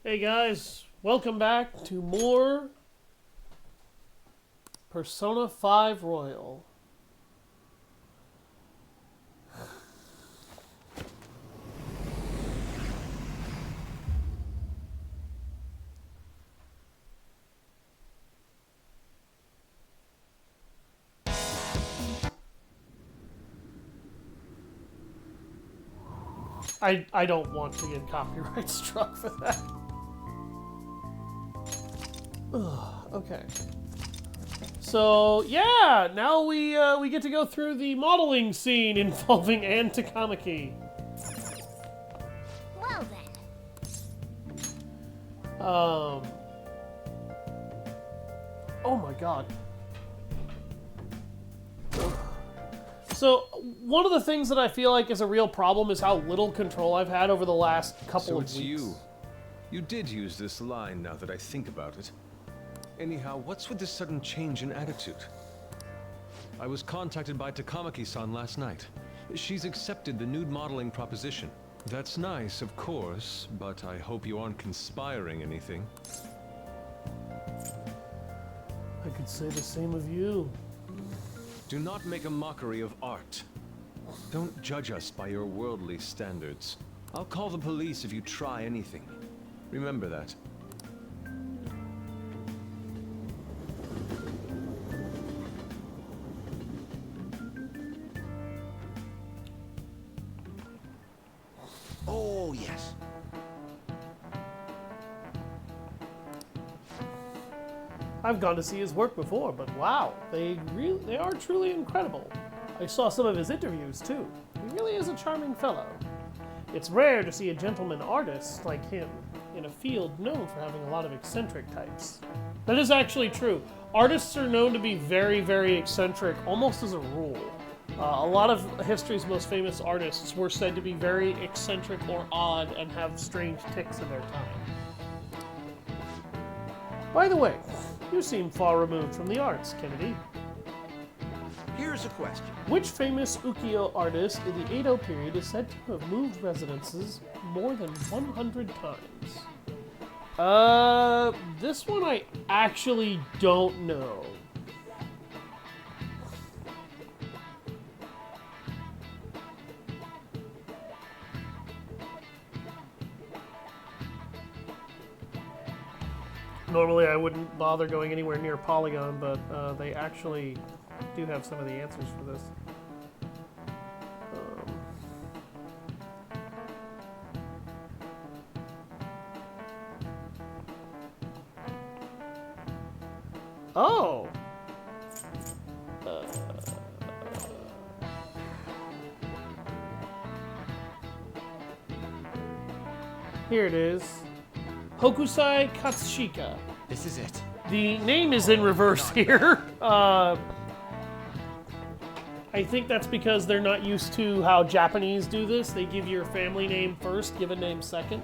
Hey guys, welcome back to more Persona 5 Royal. I don't want to get copyright struck for that. Ugh, okay. So yeah, now we get to go through the modeling scene involving Anne Takamaki. Well then. Oh my god. So, one of the things that I feel like is a real problem is how little control I've had over the last couple of weeks. So it's you. You did use this line now that I think about it. Anyhow, what's with this sudden change in attitude? I was contacted by Takamaki-san last night. She's accepted the nude modeling proposition. That's nice, of course, but I hope you aren't conspiring anything. I could say the same of you. Do not make a mockery of art. Don't judge us by your worldly standards. I'll call the police if you try anything. Remember that. Oh, yes. I've gone to see his work before, but wow, they are truly incredible. I saw some of his interviews too. He really is a charming fellow. It's rare to see a gentleman artist like him in a field known for having a lot of eccentric types. That is actually true. Artists are known to be very, very eccentric, almost as a rule. A lot of history's most famous artists were said to be very eccentric or odd and have strange tics in their time. By the way, you seem far removed from the arts, Kennedy. Here's a question. Which famous ukiyo artist in the Edo period is said to have moved residences more than 100 times? This one I actually don't know. Normally I wouldn't bother going anywhere near Polygon, but they actually do have some of the answers for this. Oh! Here it is. Hokusai Katsushika. This is it. The name is in reverse here. I think that's because they're not used to how Japanese do this. They give your family name first, given name second.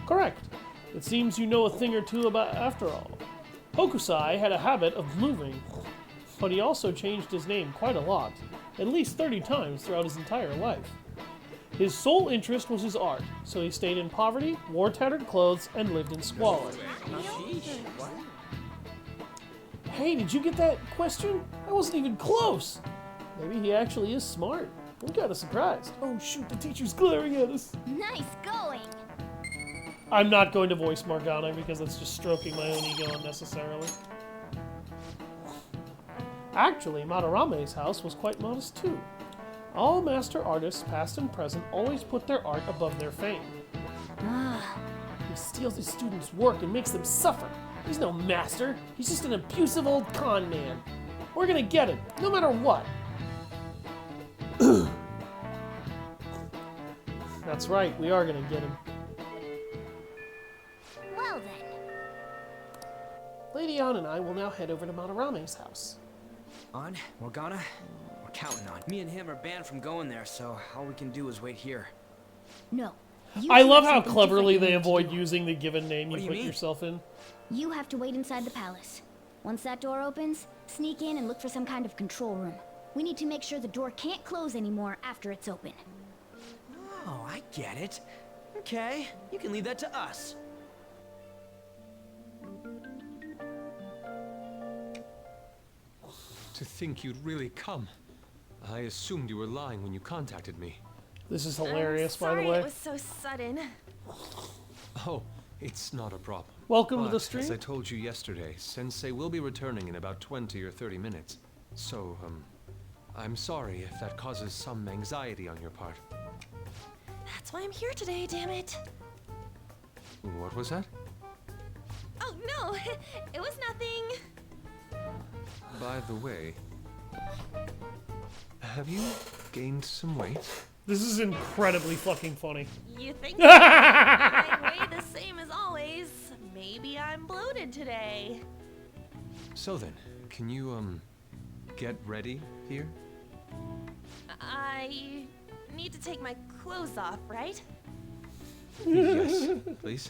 Correct. It seems you know a thing or two about after all. Hokusai had a habit of moving, but he also changed his name quite a lot, at least 30 times throughout his entire life. His sole interest was his art, so he stayed in poverty, wore tattered clothes, and lived in squalor. Hey, did you get that question? I wasn't even close. Maybe he actually is smart. I'm kind of surprised. Oh shoot, the teacher's glaring at us. Nice going. I'm not going to voice Morgana because it's just stroking my own ego unnecessarily. Actually, Madarame's house was quite modest too. All master artists, past and present, always put their art above their fame. He steals his students' work and makes them suffer. He's no master. He's just an abusive old con man. We're gonna get him, no matter what. That's right, we are gonna get him. Well then. Lady Ann and I will now head over to Madarame's house. On, Morgana, we're counting on. Me and him are banned from going there, so all we can do is wait here. No. You I two love have how something cleverly different they you need to avoid do. using the given name What you do put you mean? yourself in. You have to wait inside the palace. Once that door opens, sneak in and look for some kind of control room. We need to make sure the door can't close anymore after it's open. Oh, I get it. Okay, you can leave that to us. To think you'd really come. I assumed you were lying when you contacted me. This is hilarious, by Sorry the way. it was so sudden. Oh, it's not a problem. Welcome to But, the stream. as I told you yesterday, Sensei will be returning in about 20 or 30 minutes. So, I'm sorry if that causes some anxiety on your part. That's why I'm here today, damn it. What was that? Oh, no, it was nothing. By the way, have you gained some weight? This is incredibly fucking funny. You think I weigh the same as always. Maybe I'm bloated today. So then, can you, get ready here? I need to take my clothes off, right? Yes, please.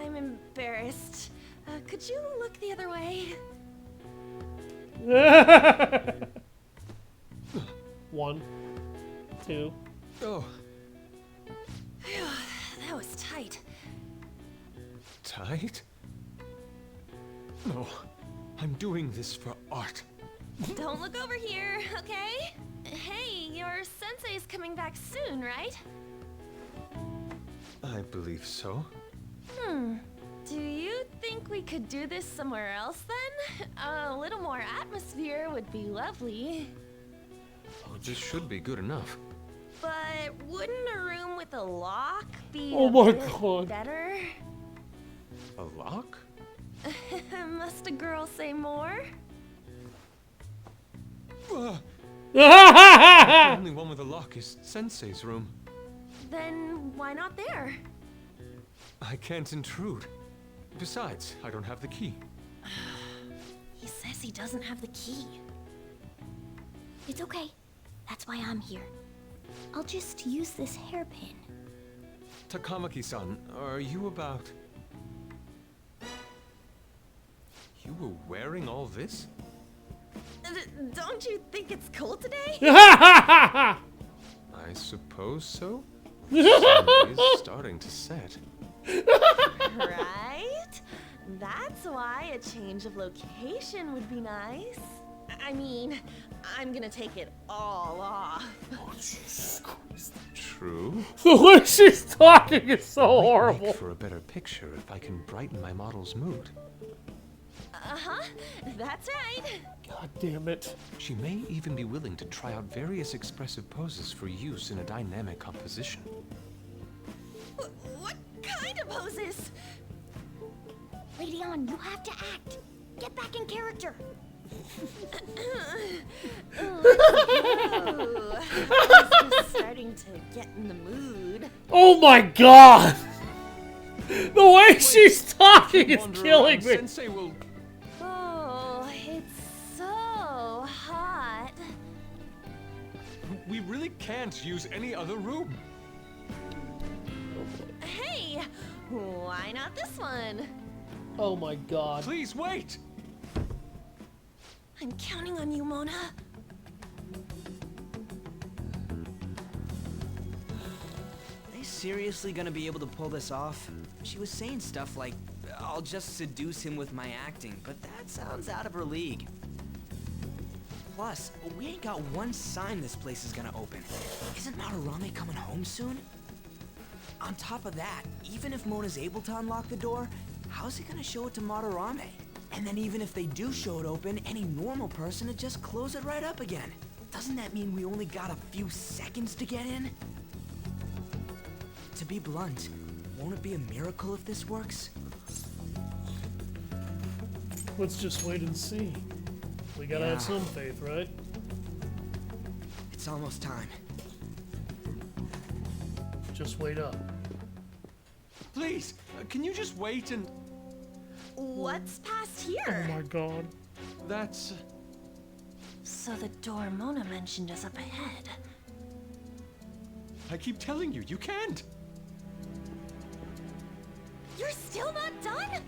I'm embarrassed. Could you look the other way? 1, 2. Oh, That was tight. tight? No, I'm doing this for art. Don't look over here, okay? Hey, your sensei's coming back soon, right? I believe so. Do you think we could do this somewhere else then? A little more atmosphere would be lovely. Oh, this should be good enough. But wouldn't a room with a lock be Oh a my bit God. better? A lock? Must a girl say more? The only one with a lock is Sensei's room. Then why not there? I can't intrude. Besides, I don't have the key. He says he doesn't have the key. It's okay. That's why I'm here. I'll just use this hairpin. Takamaki-san, are you about... You were wearing all this? Don't you think it's cool today? I suppose so. The sun is starting to set. Right? That's why a change of location would be nice. I mean, I'm gonna take it all off. True. The way she's talking is so horrible. Make for a better picture if I can brighten my model's mood. Uh-huh, that's right. God damn it. She may even be willing to try out various expressive poses for use in a dynamic composition. What kind of poses? Lady On, you have to act. Get back in character. Ooh, I'm just starting to get in the mood. Oh my god! The way she's talking is Wander killing around, me. Sensei will... Oh, it's so hot. We really can't use any other room. Hey, why not this one? Oh my god. Please wait! I'm counting on you, Mona. Are they seriously gonna be able to pull this off? She was saying stuff like, I'll just seduce him with my acting, but that sounds out of her league. Plus, we ain't got one sign this place is gonna open. Isn't Madarame coming home soon? On top of that, even if Mona's able to unlock the door, how's he gonna show it to Madarame? And then even if they do show it open, any normal person would just close it right up again. Doesn't that mean we only got a few seconds to get in? To be blunt, won't it be a miracle if this works? Let's just wait and see. We gotta Yeah. have some faith, right? It's almost time. Just wait up. Please, can you just wait and... What's past Oh here? my god. That's... So the door Mona mentioned is up ahead. I keep telling you, you can't! You're still not done?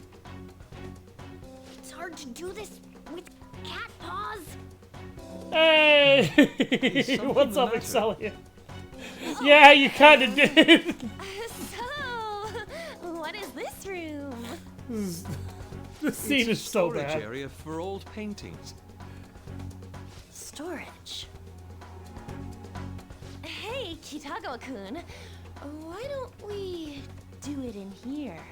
It's hard to do this with cat paws. Hey! something What's the up, matter? Excelia? Yeah, you kinda did. So, what is this room? This scene It's a is so storage bad. area for old paintings. storage. Hey, Kitagawa-kun. Why don't we do it in here?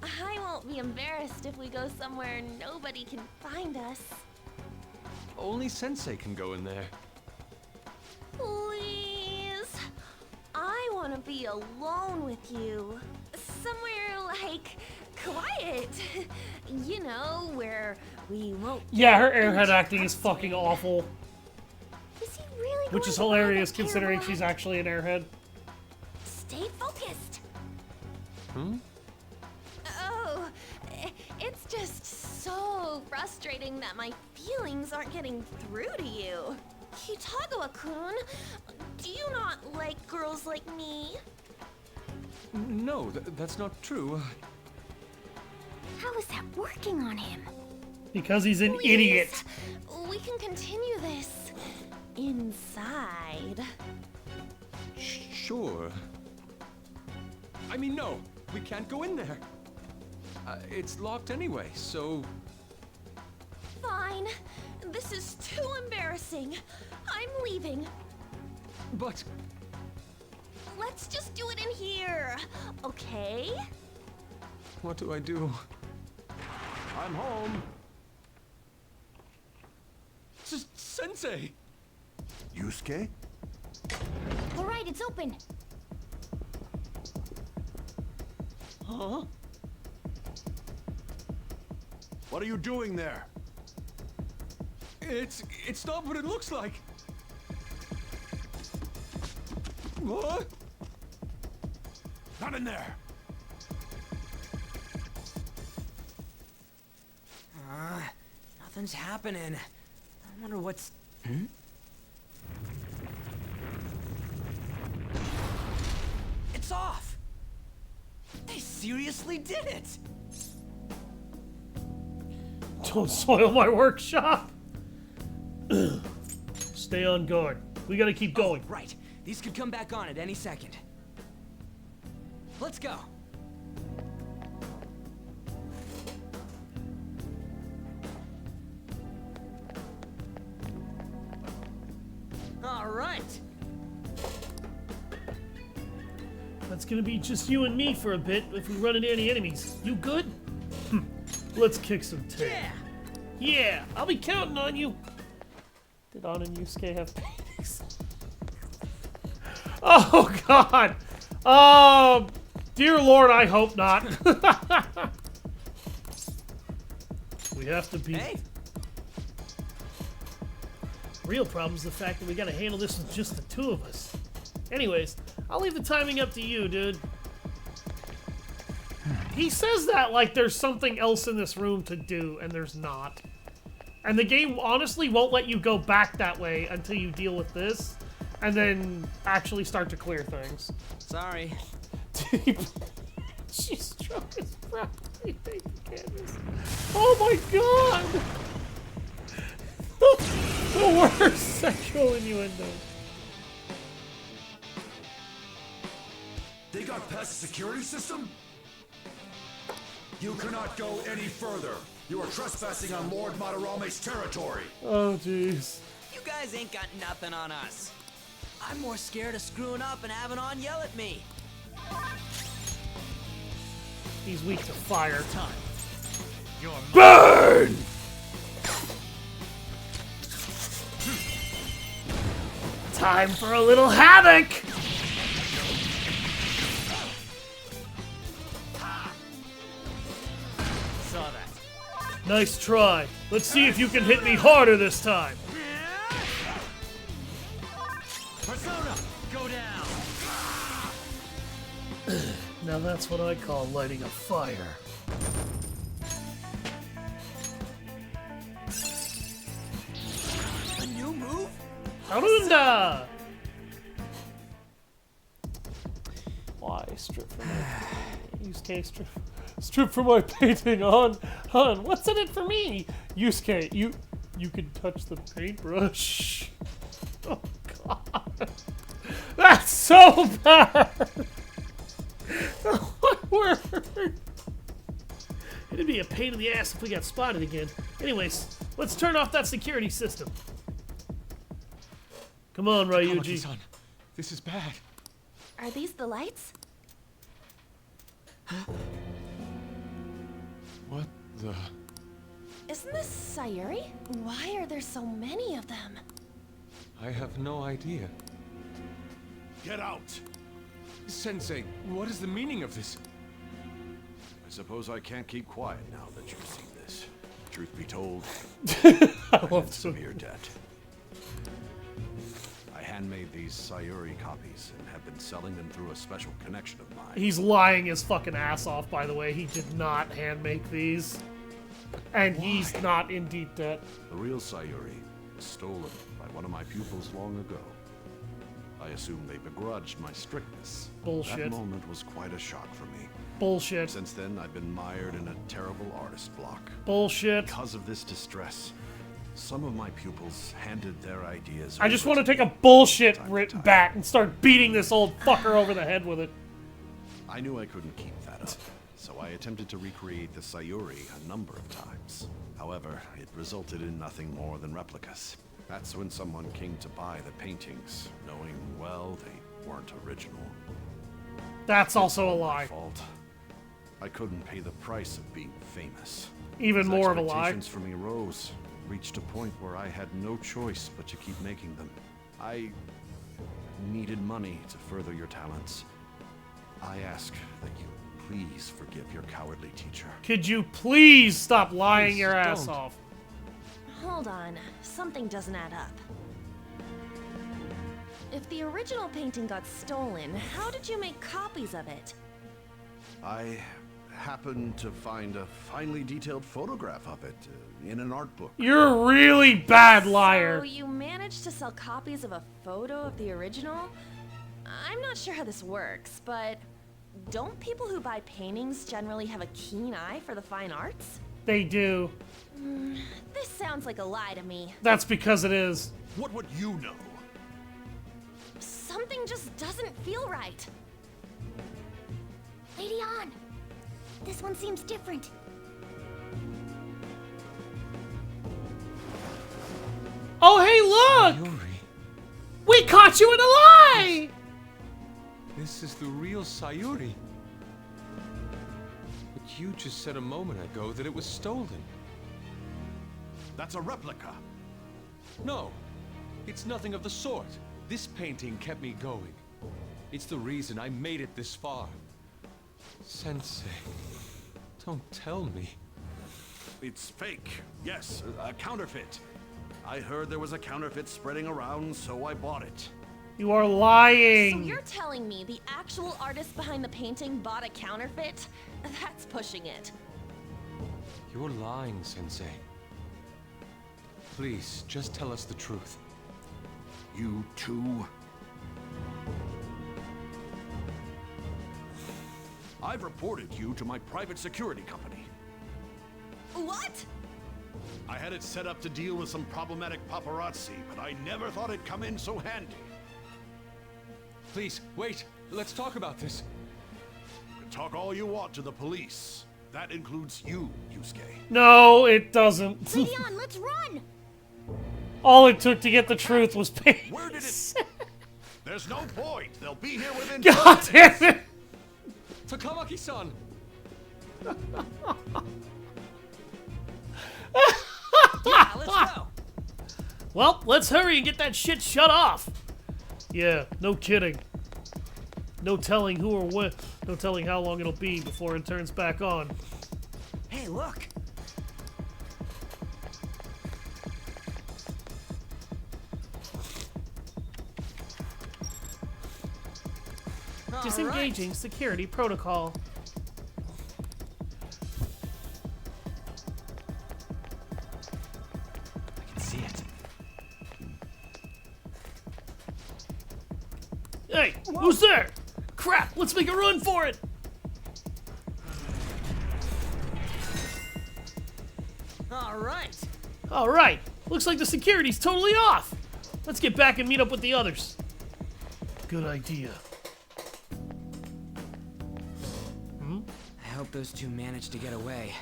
I won't be embarrassed if we go somewhere nobody can find us. Only Sensei can go in there. Please. I want to be alone with you. Somewhere like quiet. You know, where we won't. Yeah, her airhead acting is fucking awful. Is he really Which going is to buy hilarious that considering terrible she's hat? actually an airhead. Stay focused. Hmm? Oh, it's just so frustrating that my feelings aren't getting through to you. Kitagawa-kun, do you not like girls like me? No, that's not true. How is that working on him? Because he's an Please, idiot. We can continue this inside. Sure. I mean, no, we can't go in there. It's locked anyway, so... Fine. This is too embarrassing. I'm leaving. But... Let's just do it in here, okay? what do I do? I'm home. Sensei! Yusuke? All right, it's open. Huh? What are you doing there? It's not what it looks like. What? Not in there! Nothing's happening. I wonder what's... It's off! They seriously did it! Don't soil my workshop. Stay on guard. We gotta keep going. Right. These could come back on at any second. Let's go. All right. That's gonna be just you and me for a bit if we run into any enemies. You good? Let's kick some tail. Yeah. Yeah, I'll be counting on you. Did Ann and Yusuke have paintings? Oh God. Dear Lord, I hope not. We have to be. Hey. Real problem's the fact that we gotta handle this with just the two of us. Anyways, I'll leave the timing up to you, dude. He says that like there's something else in this room to do, and there's not. And the game honestly won't let you go back that way until you deal with this, and then actually start to clear things. Sorry. She struck his property paper canvas. Oh my God! The worst sexual innuendo. They got past the security system? You cannot go any further. You are trespassing on Lord Madarame's territory. Oh jeez. You guys ain't got nothing on us. I'm more scared of screwing up and having On yell at me. He's weak to fire. Time. You're Burn! Time for a little havoc! saw that. Nice try. Let's see if you can hit me harder this time. Persona, go down. Now that's what I call lighting a fire. A new move? Harunda! Why strip from my Yusuke strip from my painting on what's in it for me? Yusuke, you can touch the paintbrush. Oh God. That's so bad! Oh my word! It'd be a pain in the ass if we got spotted again. Anyways, let's turn off that security system. Come on, Ryuji. Takamaki-san, this is bad. Are these the lights? What the... Isn't this Sayuri? Why are there so many of them? I have no idea. Get out! Sensei, what is the meaning of this? I suppose I can't keep quiet now that you've seen this. Truth be told, I love in severe debt. I handmade these Sayuri copies and have been selling them through a special connection of mine. He's lying his fucking ass off, by the way. He did not hand make these. And he's not in deep debt. The real Sayuri was stolen by one of my pupils long ago. I assume they begrudged my strictness. Bullshit. That moment was quite a shock for me. Bullshit. Since then, I've been mired in a terrible artist block. Bullshit. Because of this distress, some of my pupils handed their ideas. I just over want to me take a bullshit time to time. bat and start beating this old fucker over the head with it. I knew I couldn't keep that up, so I attempted to recreate the Sayuri a number of times. However, it resulted in nothing more than replicas. That's when someone came to buy the paintings, knowing, well, they weren't original. That's also a My lie. fault. I couldn't pay the price of being famous. Even As more of a lie. expectations for me rose, reached a point where I had no choice but to keep making them. I needed money to further your talents. I ask that you please forgive your cowardly teacher. Could you please stop lying Please your ass don't. off? Hold on, something doesn't add up. If the original painting got stolen, how did you make copies of it? I happened to find a finely detailed photograph of it in an art book. You're a really bad liar. So you managed to sell copies of a photo of the original? I'm not sure how this works, but don't people who buy paintings generally have a keen eye for the fine arts? They do. This sounds like a lie to me. That's because it is. What would you know? Something just doesn't feel right. Lady On! This one seems different. Oh, hey, look! Sayuri, We caught you in a lie! this is the real Sayuri. But you just said a moment ago that it was stolen. That's a replica. No, it's nothing of the sort. This painting kept me going. It's the reason I made it this far. Sensei, don't tell me. It's fake. Yes, a counterfeit. I heard there was a counterfeit spreading around, so I bought it. You are So lying. you're telling me the actual artist behind the painting bought a counterfeit? That's pushing it. You're lying, Sensei. Please, just tell us the truth. You too? I've reported you to my private security company. What? I had it set up to deal with some problematic paparazzi, but I never thought it'd come in so handy. Please, wait. Let's talk about this. You can talk all you want to the police. That includes you, Yusuke. No, it doesn't. Lady On, let's run! All it took to get the truth was pain. Where did it... There's no point. They'll be here within God 10 damn minutes. it! Takamaki-san! Yeah, let's go. Well, let's hurry and get that shit shut off. Yeah, no kidding. No telling who or when. No telling how long it'll be before it turns back on. Hey, look. Disengaging security protocol. I can see it. Hey, who's there? Crap, let's make a run for it. All right. All right, looks like the security's totally off. Let's get back and meet up with the others. Good idea. I hope those two managed to get away.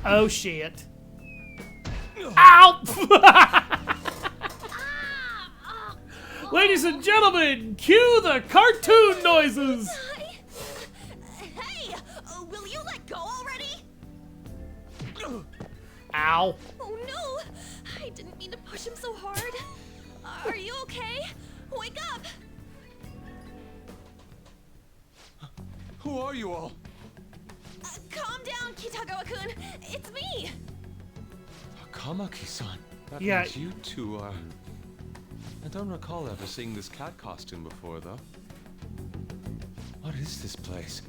Oh shit. Ow! Ladies and gentlemen, cue the cartoon noises! Hey! Will you let go already? Ow. Oh no! I didn't mean to push him so hard. Are you okay? Wake up! Who are you all? Calm down, Kitagawa-kun. It's me! Kamaki-san. That Yeah. means you two are... I don't recall ever seeing this cat costume before, though. What is this place?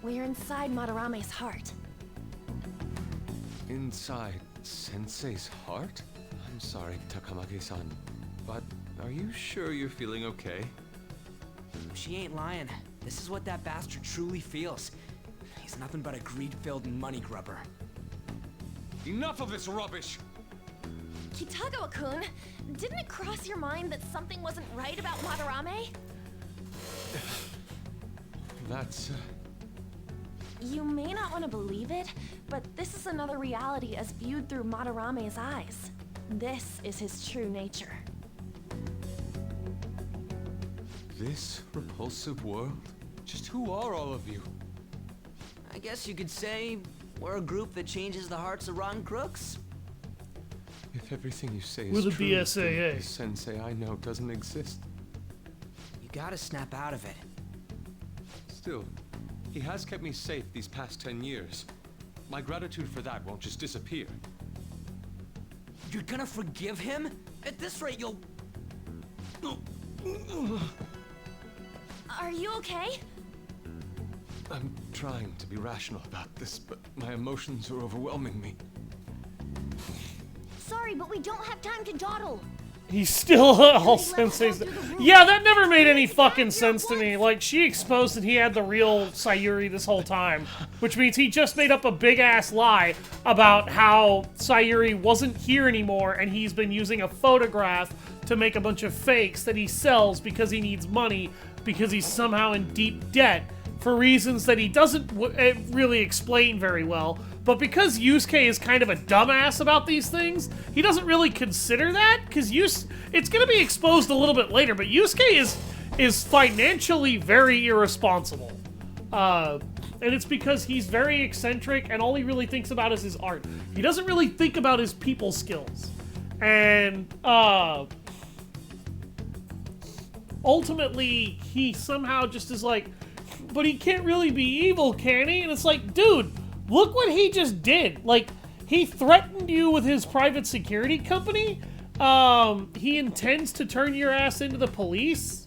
We're inside Madarame's heart. Inside Sensei's heart? I'm sorry, Takamaki-san, but are you sure you're feeling okay? She ain't lying. This is what that bastard truly feels. He's nothing but a greed-filled money grubber. Enough of this rubbish! Kitagawa-kun, didn't it cross your mind that something wasn't right about Madarame? That's... You may not want to believe it, but this is another reality as viewed through Madarame's eyes. This is his true nature. This repulsive world? Just who are all of you? I guess you could say we're a group that changes the hearts of rotten crooks. If everything you say We're is the true, BSAA. then the sensei I know doesn't exist. You gotta snap out of it. Still, he has kept me safe these past 10 years. My gratitude for that won't just disappear. You're gonna forgive him? At this rate, you'll... Are you okay? I'm trying to be rational about this, but my emotions are overwhelming me. Sorry, but we don't have time to dawdle. He's still all Sensei's. Yeah, that never made any fucking sense to me. Like, she exposed that he had the real Sayuri this whole time, which means he just made up a big-ass lie about how Sayuri wasn't here anymore, and he's been using a photograph to make a bunch of fakes that he sells because he needs money, because he's somehow in deep debt, for reasons that he doesn't really explain very well. But because Yusuke is kind of a dumbass about these things, he doesn't really consider that, because it's going to be exposed a little bit later, but Yusuke is financially very irresponsible. And it's because he's very eccentric, and all he really thinks about is his art. He doesn't really think about his people skills. And, ultimately, he somehow just is like, but he can't really be evil, can he? And it's like, dude, look what he just did. Like, he threatened you with his private security company. He intends to turn your ass into the police.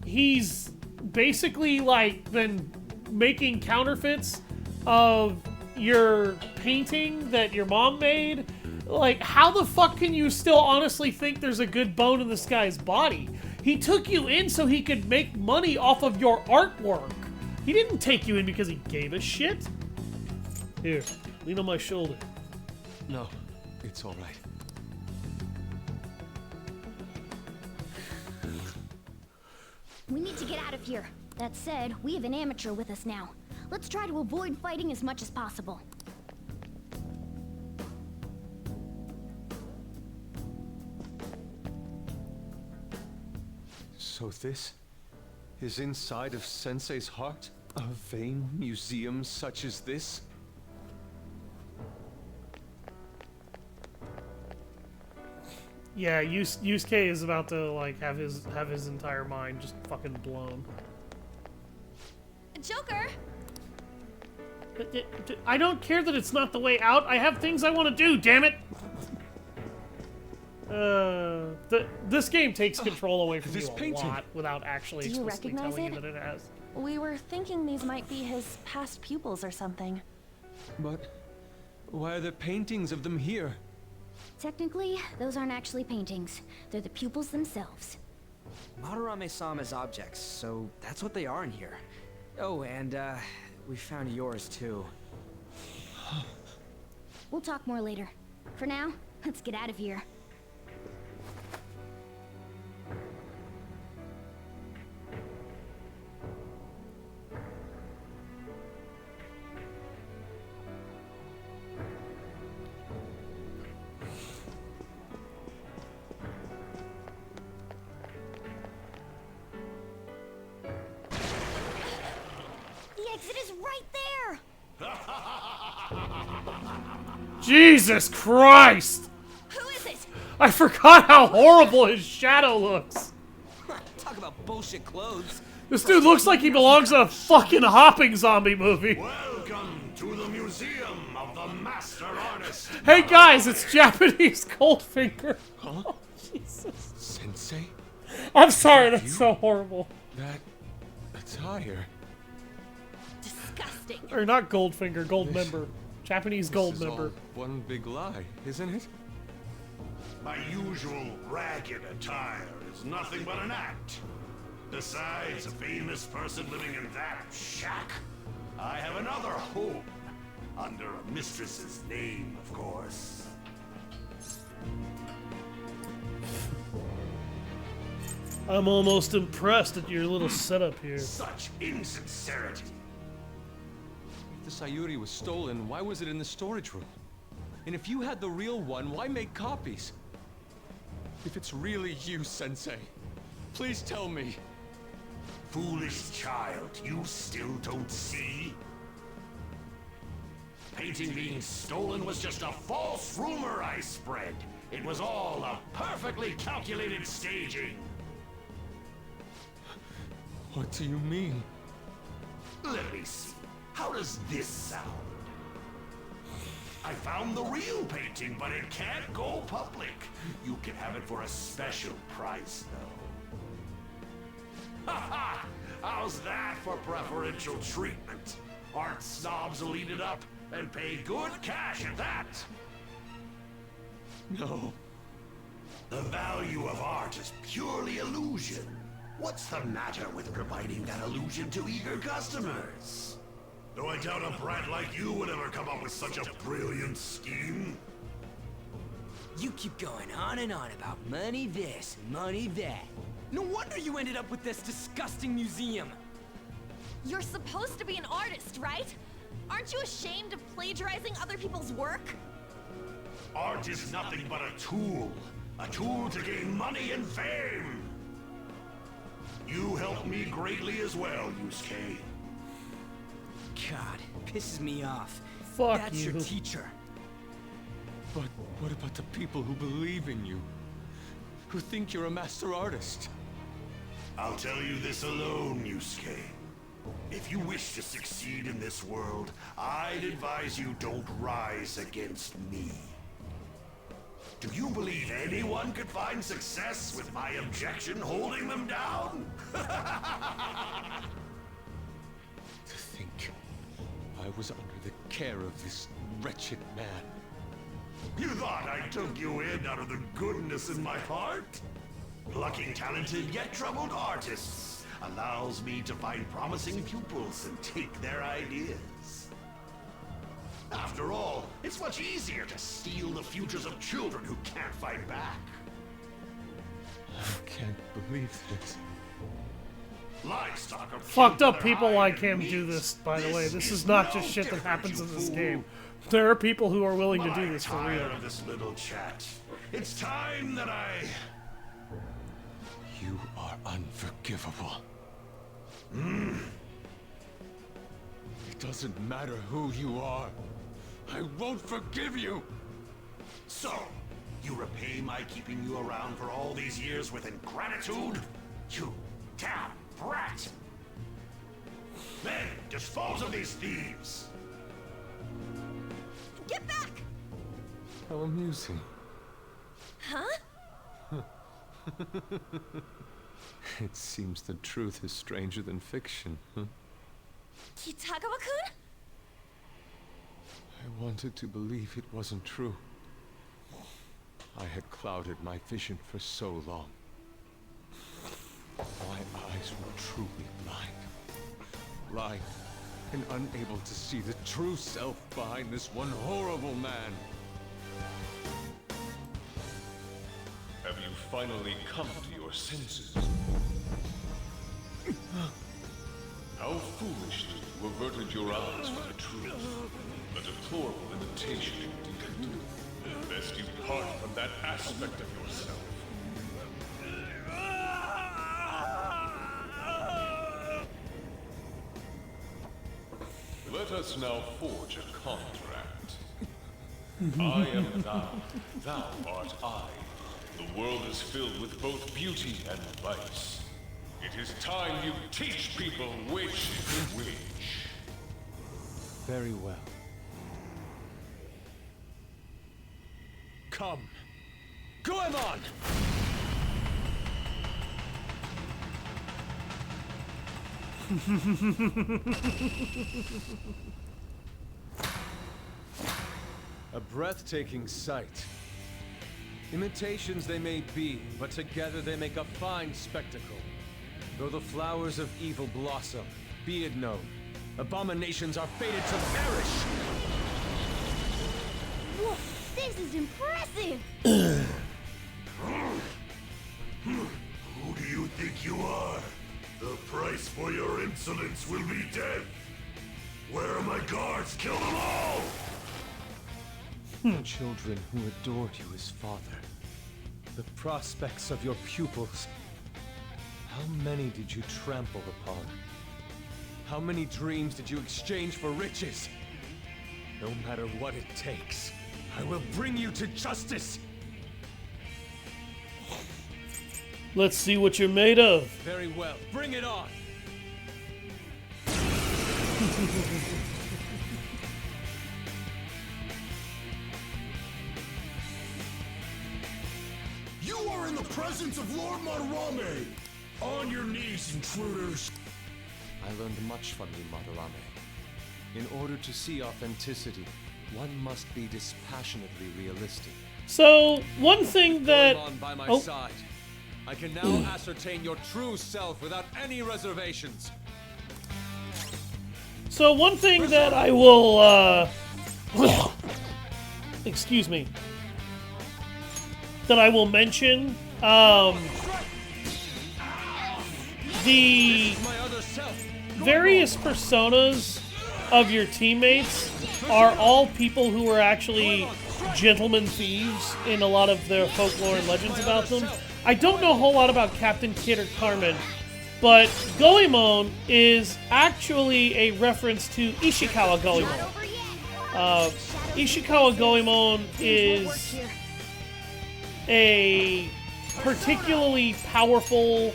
He's basically, like, been making counterfeits of your painting that your mom made. Like, how the fuck can you still honestly think there's a good bone in this guy's body? He took you in so he could make money off of your artwork. He didn't take you in because he gave a shit. Here, lean on my shoulder. No, it's all right. We need to get out of here. That said, we have an amateur with us now. Let's try to avoid fighting as much as possible. So this is inside of Sensei's heart? A vain museum such as this? Yeah, Yusuke is about to like have his entire mind just fucking blown. Joker! I don't care that it's not the way out. I have things I want to do, damn it! This game takes control away from This you a painting. lot without actually Do you explicitly recognize telling you it? that it has. We were thinking these might be his past pupils or something. But why are there paintings of them here? Technically, those aren't actually paintings. They're the pupils themselves. Madarame saw them as objects, so that's what they are in here. Oh, and, we found yours, too. We'll talk more later. For now, let's get out of here. right there! Jesus Christ! Who is it? I forgot how horrible his shadow looks. Talk about bullshit clothes. This dude looks like he belongs in a fucking hopping zombie movie. Welcome to the Museum of the Master Artist. Hey guys, it's Japanese Goldfinger. Huh? Oh, Jesus. Sensei? I'm sorry, that's so horrible. That attire. Disgusting. Or not Goldfinger, Gold member. Japanese Gold This is member. all one big lie, isn't it? My usual ragged attire is nothing but an act. Besides a famous person living in that shack, I have another home. Under a mistress's name, of course. I'm almost impressed at your little setup here. Such insincerity. If the Sayuri was stolen, why was it in the storage room? And if you had the real one, why make copies? If it's really you, Sensei, please tell me. Foolish child, you still don't see? Painting being stolen was just a false rumor I spread. It was all a perfectly calculated staging. What do you mean? Let me see. How does this sound? I found the real painting, but it can't go public. You can have it for a special price, though. Ha ha! How's that for preferential treatment? Art snobs will eat it up and pay good cash at that. No. The value of art is purely illusion. What's the matter with providing that illusion to eager customers? Though I doubt a brat like you would ever come up with such a brilliant scheme. You keep going on and on about money this and money that. No wonder you ended up with this disgusting museum. You're supposed to be an artist, right? Aren't you ashamed of plagiarizing other people's work? Art is nothing but a tool to gain money and fame. You helped me greatly as well, Yusuke. God, pisses me off. Fuck That's you. your teacher. But what about the people who believe in you? Who think you're a master artist? I'll tell you this alone, Yusuke. If you wish to succeed in this world, I'd advise you don't rise against me. Do you believe anyone could find success with my objection holding them down? To think I was under the care of this wretched man. You thought I took you in out of the goodness in my heart? Plucking talented yet troubled artists allows me to find promising pupils and take their ideas. After all, it's much easier to steal the futures of children who can't fight back. I can't believe this. Livestock are Fucked up killed people for like their him hide do and this, by the meat. way. This is is not no just shit that different, happens you in this fool. game. There are people who are willing to But do I'm this for tired real. of this little chat. It's time that I... You are unforgivable. It doesn't matter who you are. I won't forgive you. So, you repay my keeping you around for all these years with ingratitude? You damn brat! Then, dispose of these thieves! Get back! How amusing. Huh? It seems the truth is stranger than fiction, huh? Kitagawa-kun? I wanted to believe it wasn't true. I had clouded my vision for so long. My eyes were truly blind. Blind and unable to see the true self behind this one horrible man. Have you finally come to your senses? How foolishly you averted your eyes from the truth. A deplorable imitation indeed. Best you part from that aspect of yourself. Let us now forge a contract. I am thou, thou art I. The world is filled with both beauty and vice. It is time you teach people which is which. Very well. Come. Goemon! A breathtaking sight. Imitations they may be, but together they make a fine spectacle. Though the flowers of evil blossom, be it known, abominations are fated to perish! Whoa, this is impressive! Who do you think you are? The price for your insolence will be death. Where are my guards? Kill them all! The children who adored you as father. The prospects of your pupils. How many did you trample upon? How many dreams did you exchange for riches? No matter what it takes, I will bring you to justice! Let's see what you're made of. Very well, bring it on! You are in the presence of Lord Madarame! On your knees, intruders! I learned much from you, Madarame. In order to see authenticity, one must be dispassionately realistic. So, one thing that... Going on by my side. I can now ascertain your true self without any reservations. So, one thing that I will, excuse me. That I will mention, the various personas of your teammates are all people who are actually gentlemen thieves in a lot of their folklore and legends about them. I don't know a whole lot about Captain Kid or Carmen, but Goemon is actually a reference to Ishikawa Goemon. Ishikawa Goemon is a particularly powerful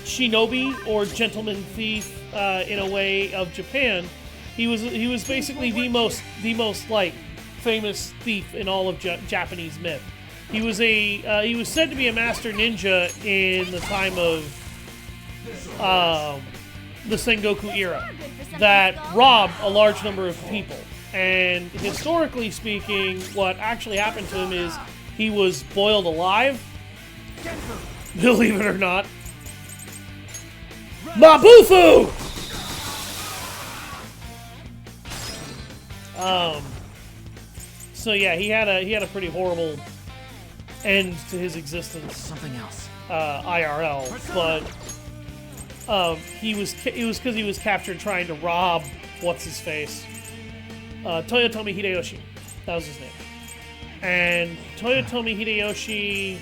shinobi or gentleman thief in a way of Japan. He was basically the most like famous thief in all of Japanese myth. He was said to be a master ninja in the time of the Sengoku era that robbed a large number of people. And historically speaking, what actually happened to him is he was boiled alive. Believe it or not. Mabufu! So yeah, he had a pretty horrible end to his existence. Something else. IRL, but it was because he was captured trying to rob what's his face, Toyotomi Hideyoshi. That was his name. And Toyotomi Hideyoshi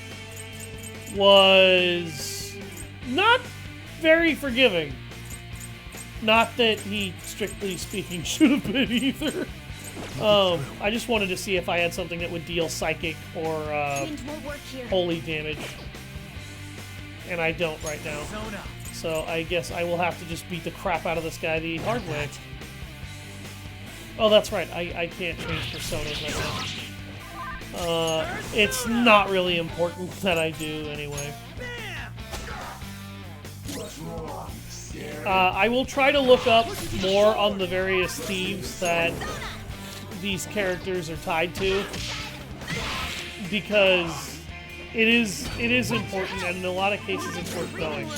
was not very forgiving. Not that he, strictly speaking, should have been either. I just wanted to see if I had something that would deal psychic or holy damage. And I don't right now. So I guess I will have to just beat the crap out of this guy the hard way. Oh, that's right. I can't change personas right now. It's not really important that I do anyway. I will try to look up more on the various thieves that these characters are tied to, because it is important, and in a lot of cases it's worth going.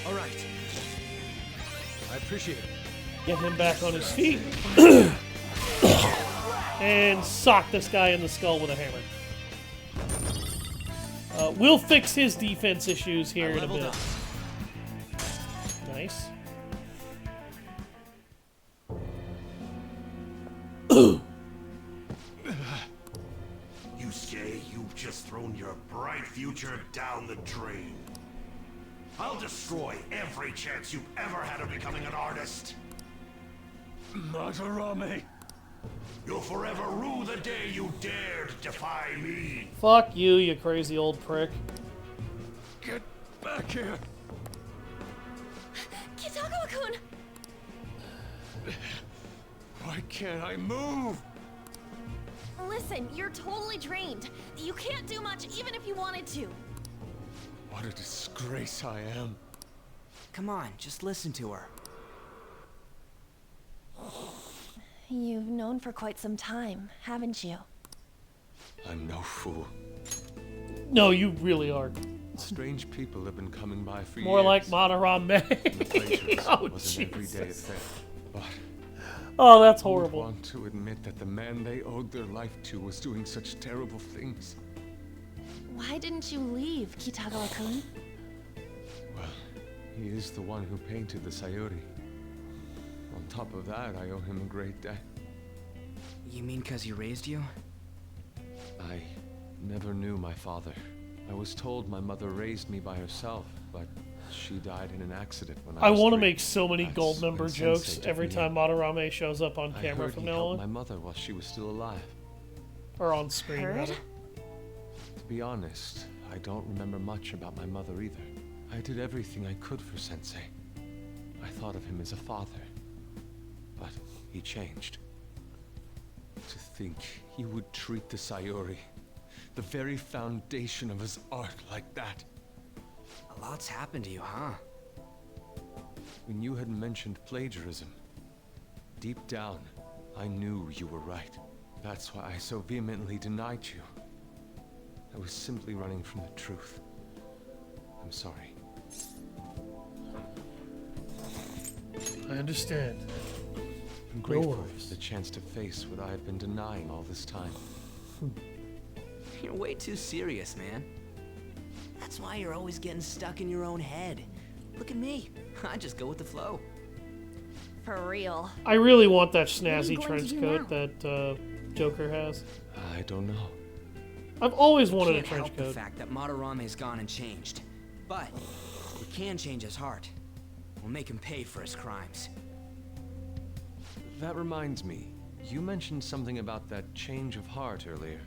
All right. I appreciate it. Get him back on his feet and sock this guy in the skull with a hammer. We'll fix his defense issues here in a bit. Nice. Yusuke, you just thrown your bright future down the drain. I'll destroy every chance you've ever had of becoming an artist. Madarame! You'll forever rue the day you dared defy me. Fuck you, you crazy old prick. Get back here! Kitagawa-kun! Why can't I move? Listen, you're totally drained. You can't do much even if you wanted to. What a disgrace I am. Come on, just listen to her. You've known for quite some time, haven't you? I'm no fool. No, you really are. Strange people have been coming by for More years. like Madarame. The plagiarism Oh, was an everyday Jesus. affair. But Oh, that's I would horrible. want to admit that the man they owed their life to was doing such terrible things. Why didn't you leave, Kitagawa-kun? Well, he is the one who painted the Sayuri. On top of that, I owe him a great debt. You mean 'cause he raised you? I never knew my father. I was told my mother raised me by herself, but she died in an accident when I I was want to 3. make so many That's gold member when jokes Sensei took every me time in. Madarame shows up on I camera heard from he now helped my on. mother while she was still alive. Or on screen, Heard? rather. To be honest, I don't remember much about my mother either. I did everything I could for Sensei. I thought of him as a father. But he changed. To think he would treat the Sayuri, the very foundation of his art, like that. A lot's happened to you, huh? When you had mentioned plagiarism, deep down, I knew you were right. That's why I so vehemently denied you. I was simply running from the truth. I'm sorry. I understand. I'm grateful worries. for the chance to face what I had been denying all this time. You're way too serious, man. That's why you're always getting stuck in your own head. Look at me. I just go with the flow. For real. I really want that What are you snazzy going to trench do coat now? that Joker has. I don't know. I've always wanted a Can't trench help the coat. fact that Madarame's gone and changed. But we can change his heart. We'll make him pay for his crimes. That reminds me, you mentioned something about that change of heart earlier.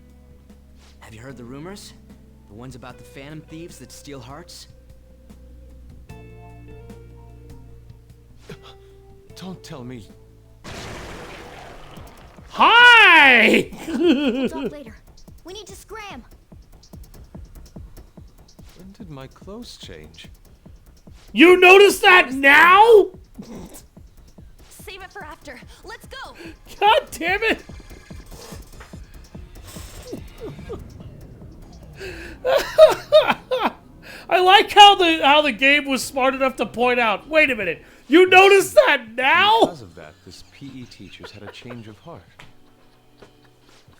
Have you heard the rumors? The ones about the phantom thieves that steal hearts? Don't tell me. Hi! We'll talk later. We need to scram. When did my clothes change? You noticed that now? Save it for after. Let's go! God damn it! I like how the game was smart enough to point out. Wait a minute. You noticed that now? Because of that, this PE teacher's had a change of heart.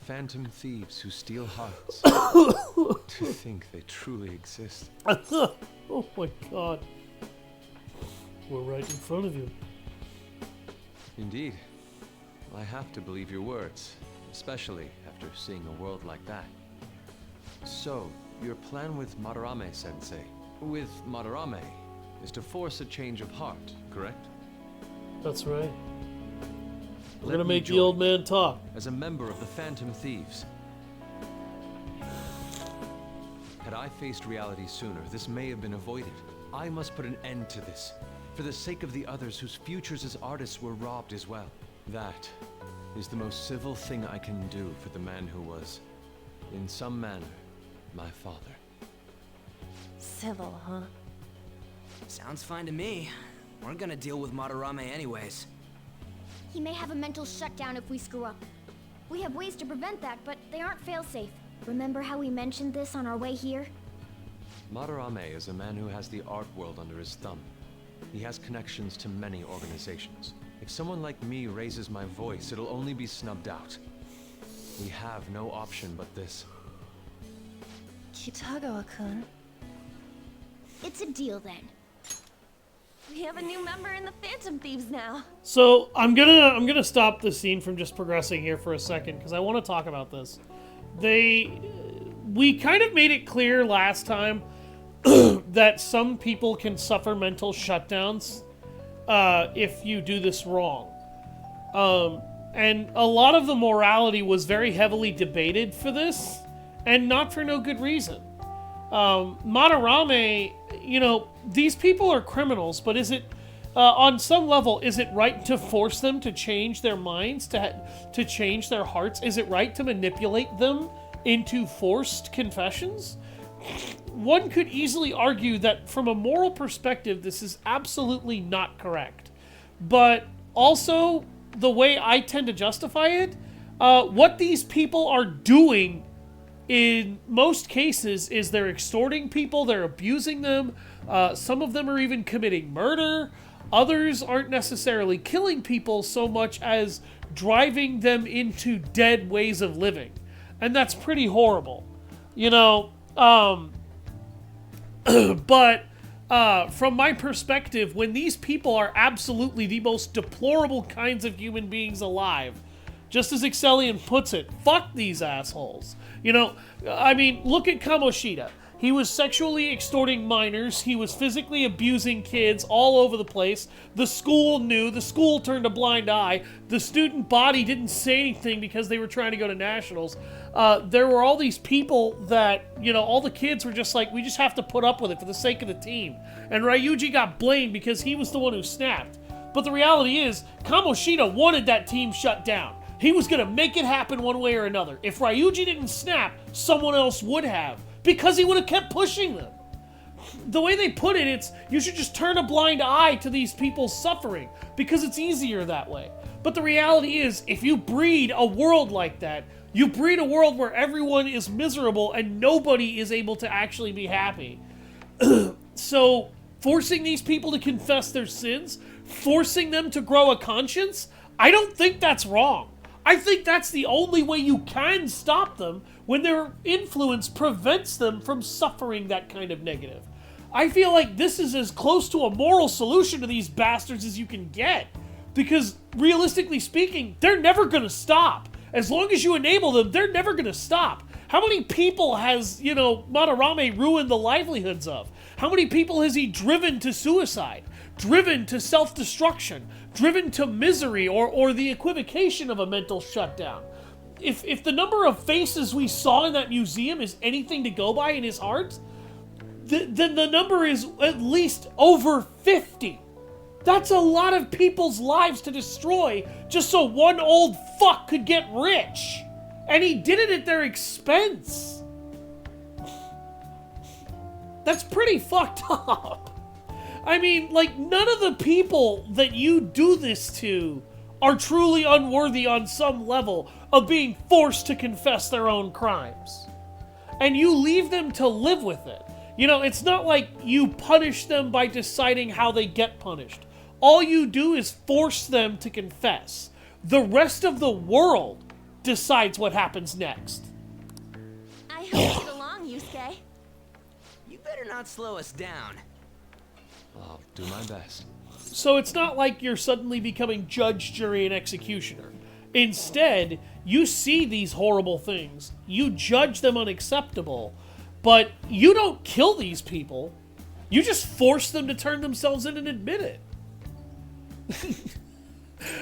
Phantom thieves who steal hearts. To think they truly exist. Oh my god. We're right in front of you. Indeed. I have to believe your words, especially after seeing a world like that. So, your plan with Madarame-sensei, with Madarame, is to force a change of heart, correct? That's right. We're Let gonna me make the join old man talk. as a member of the Phantom Thieves. Had I faced reality sooner, this may have been avoided. I must put an end to this, for the sake of the others whose futures as artists were robbed as well. That is the most civil thing I can do for the man who was, in some manner, my father. Civil, huh? Sounds fine to me. We're gonna deal with Madarame anyways. He may have a mental shutdown if we screw up. We have ways to prevent that, but they aren't fail-safe. Remember how we mentioned this on our way here? Madarame is a man who has the art world under his thumb. He has connections to many organizations. If someone like me raises my voice, it'll only be snubbed out. We have no option but this. Kitagawa-kun. It's a deal then. We have a new member in the Phantom Thieves now. So I'm gonna stop the scene from just progressing here for a second because I want to talk about this. we kind of made it clear last time that some people can suffer mental shutdowns if you do this wrong. And a lot of the morality was very heavily debated for this, and not for no good reason. Madarame, you know, these people are criminals, but is it, on some level, is it right to force them to change their minds, to change their hearts? Is it right to manipulate them into forced confessions? One could easily argue that from a moral perspective, this is absolutely not correct. But also, the way I tend to justify it, what these people are doing in most cases is they're extorting people, they're abusing them, some of them are even committing murder, others aren't necessarily killing people so much as driving them into dead ways of living. And that's pretty horrible. You know, but from my perspective, when these people are absolutely the most deplorable kinds of human beings alive, just as Excellion puts it, fuck these assholes. You know, I mean, look at Kamoshida. He was sexually extorting minors. He was physically abusing kids all over the place. The school knew. The school turned a blind eye. The student body didn't say anything because they were trying to go to nationals. There were all these people that, you know, all the kids were just like, we just have to put up with it for the sake of the team. And Ryuji got blamed because he was the one who snapped. But the reality is, Kamoshida wanted that team shut down. He was going to make it happen one way or another. If Ryuji didn't snap, someone else would have, because he would have kept pushing them. The way they put it, it's, you should just turn a blind eye to these people's suffering, because it's easier that way. But the reality is, if you breed a world like that, you breed a world where everyone is miserable and nobody is able to actually be happy. So, forcing these people to confess their sins, forcing them to grow a conscience, I don't think that's wrong. I think that's the only way you can stop them when their influence prevents them from suffering that kind of negative. I feel like this is as close to a moral solution to these bastards as you can get. Because, realistically speaking, they're never going to stop. As long as you enable them, they're never going to stop. How many people has, you know, Madarame ruined the livelihoods of? How many people has he driven to suicide? Driven to self-destruction? Driven to misery or the equivocation of a mental shutdown? If the number of faces we saw in that museum is anything to go by in his heart, then the number is at least over 50. That's a lot of people's lives to destroy just so one old fuck could get rich. And he did it at their expense. That's pretty fucked up. I mean, like, none of the people that you do this to are truly unworthy on some level of being forced to confess their own crimes. And you leave them to live with it. You know, it's not like you punish them by deciding how they get punished. All you do is force them to confess. The rest of the world decides what happens next. I hope you get along, Yusuke. You better not slow us down. I'll do my best. So it's not like you're suddenly becoming judge, jury, and executioner. Instead, you see these horrible things, you judge them unacceptable, but you don't kill these people. You just force them to turn themselves in and admit it.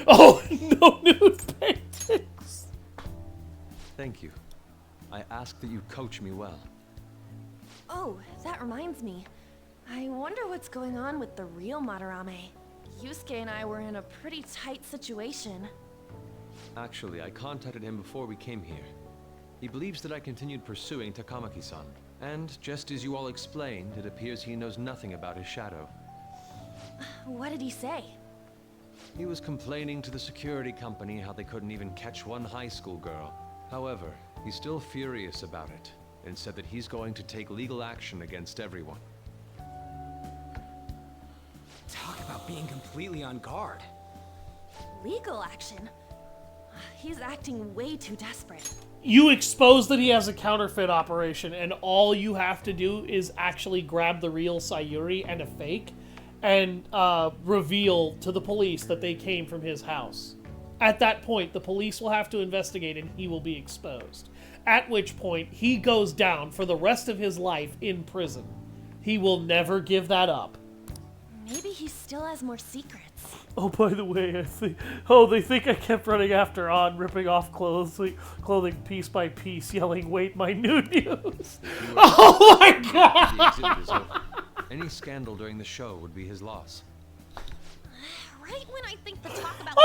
Oh, no nude paintings. Thank you. I ask that you coach me well. Oh, that reminds me. I wonder what's going on with the real Madarame. Yusuke and I were in a pretty tight situation. Actually, I contacted him before we came here. He believes that I continued pursuing Takamaki-san. And just as you all explained, it appears he knows nothing about his shadow. What did he say? He was complaining to the security company how they couldn't even catch one high school girl. However, he's still furious about it, and said that he's going to take legal action against everyone. Talk about being completely on guard. Legal action? He's acting way too desperate. You expose that he has a counterfeit operation, and all you have to do is actually grab the real Sayuri and a fake, and reveal to the police that they came from his house. At that point, the police will have to investigate and he will be exposed. at which point he goes down for the rest of his life in prison. He will never give that up. Maybe he still has more secrets. Oh, by the way, they think I kept running after On, ripping off clothing piece by piece, yelling, "Wait, my new news!" Oh my god! The exhibit is over. Any scandal during the show would be his loss. Right when I think the talk about the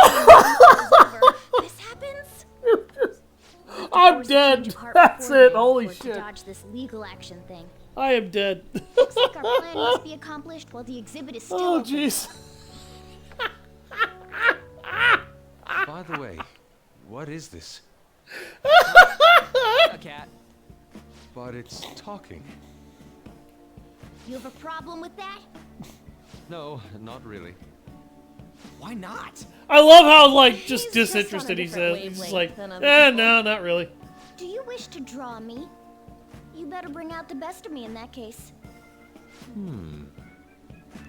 is over, this happens? I'm dead! That's it, holy To shit. dodge this legal action thing. I am dead. Looks like our plan must be accomplished while the exhibit is still Oh, open. jeez. By the way, what is this? A cat. But it's talking. You have a problem with that? No, not really. Why not? I love how, like, just He's just on a disinterested he different says. He's just wavelength like, than other people. no, not really. Do you wish to draw me? You better bring out the best of me in that case.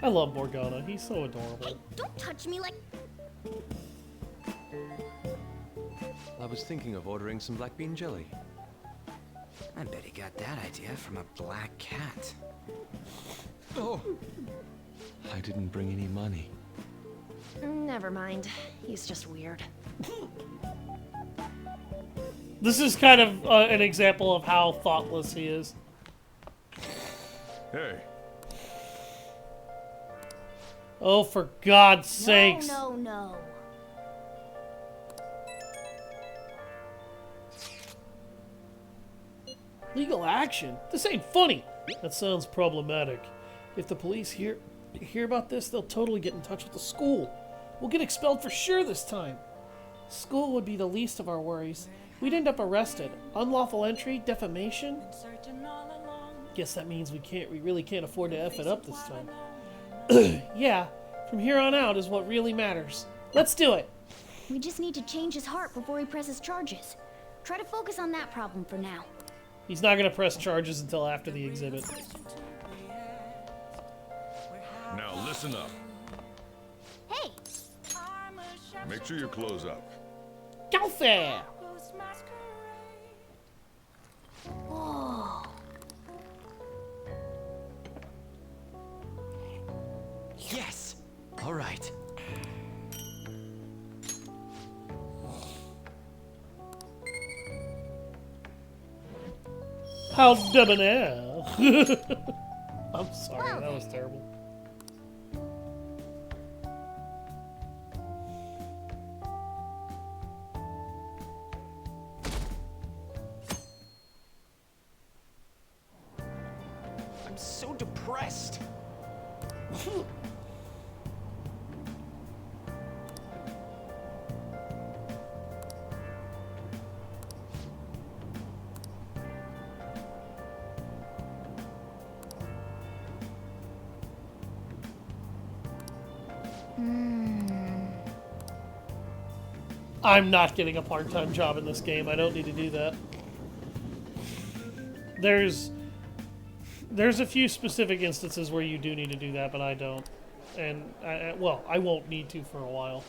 I love Morgana. He's so adorable. Hey, don't touch me like... I was thinking of ordering some black bean jelly. I bet he got that idea from a black cat. Oh! I didn't bring any money. Never mind. He's just weird. This is kind of an example of how thoughtless he is. Hey, Oh, for God's sakes. No. Legal action? This ain't funny. That sounds problematic. If the police hear about this, they'll totally get in touch with the school. We'll get expelled for sure this time. School would be the least of our worries. We'd end up arrested. Unlawful entry, defamation. Guess that means we really can't afford to F it up this time. Yeah, from here on out is what really matters. Let's do it. We just need to change his heart before he presses charges. Try to focus on that problem for now. He's not going to press charges until after the exhibit. now listen up. Hey, Make sure you close up. Go there! whoa. Yes! All right. How debonair! I'm sorry, that was terrible. I'm so depressed. I'm not getting a part-time job in this game. I don't need to do that. There's a few specific instances where you do need to do that, but I don't. And, I won't need to for a while.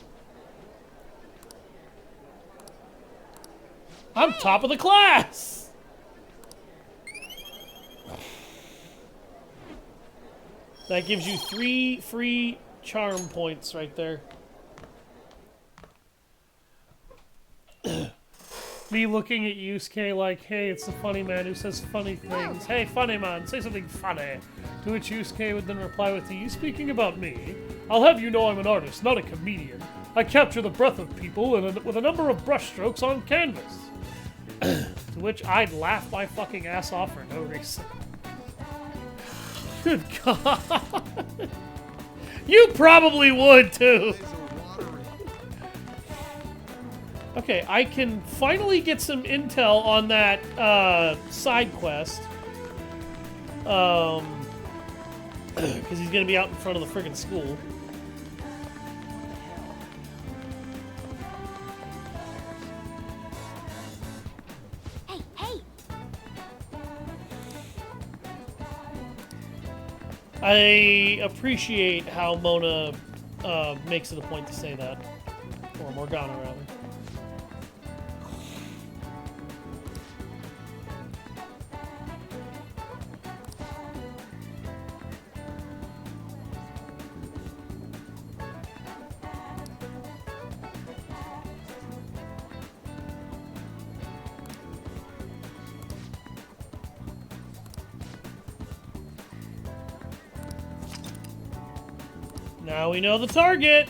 I'm top of the class! That gives you 3 free charm points right there. Me looking at Yusuke like, hey, it's the funny man who says funny things. Hey, funny man, say something funny. To which Yusuke would then reply with, are you speaking about me? I'll have you know I'm an artist, not a comedian. I capture the breath of people with a number of brushstrokes on canvas. To which I'd laugh my fucking ass off for no reason. Good God. You probably would, too. Okay, I can finally get some intel on that side quest. Because he's going to be out in front of the friggin' school. Hey! I appreciate how Mona makes it a point to say that. Or Morgana, rather. Now we know the target.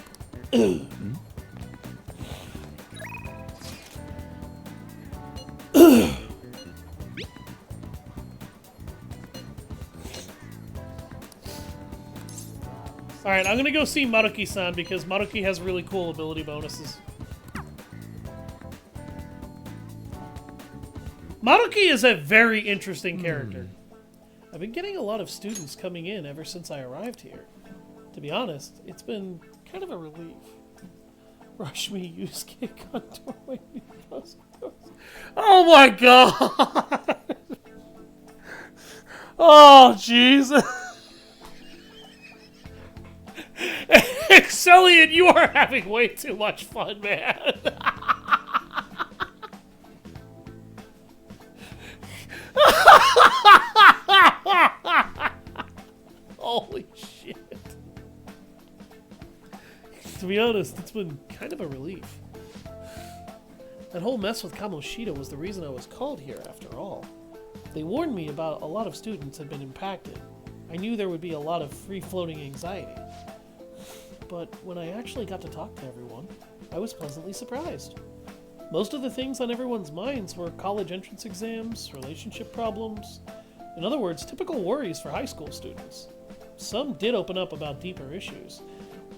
Alright, I'm gonna go see Maruki-san because Maruki has really cool ability bonuses. Maruki is a very interesting character. I've been getting a lot of students coming in ever since I arrived here. To be honest, it's been kind of a relief. Rush me, Yusuke, contour my new post. Oh my god! Oh, Jesus! Excellion, you are having way too much fun, man. Holy shit. To be honest, it's been kind of a relief. That whole mess with Kamoshida was the reason I was called here, after all. They warned me about a lot of students had been impacted. I knew there would be a lot of free-floating anxiety. But when I actually got to talk to everyone, I was pleasantly surprised. Most of the things on everyone's minds were college entrance exams, relationship problems. In other words, typical worries for high school students. Some did open up about deeper issues,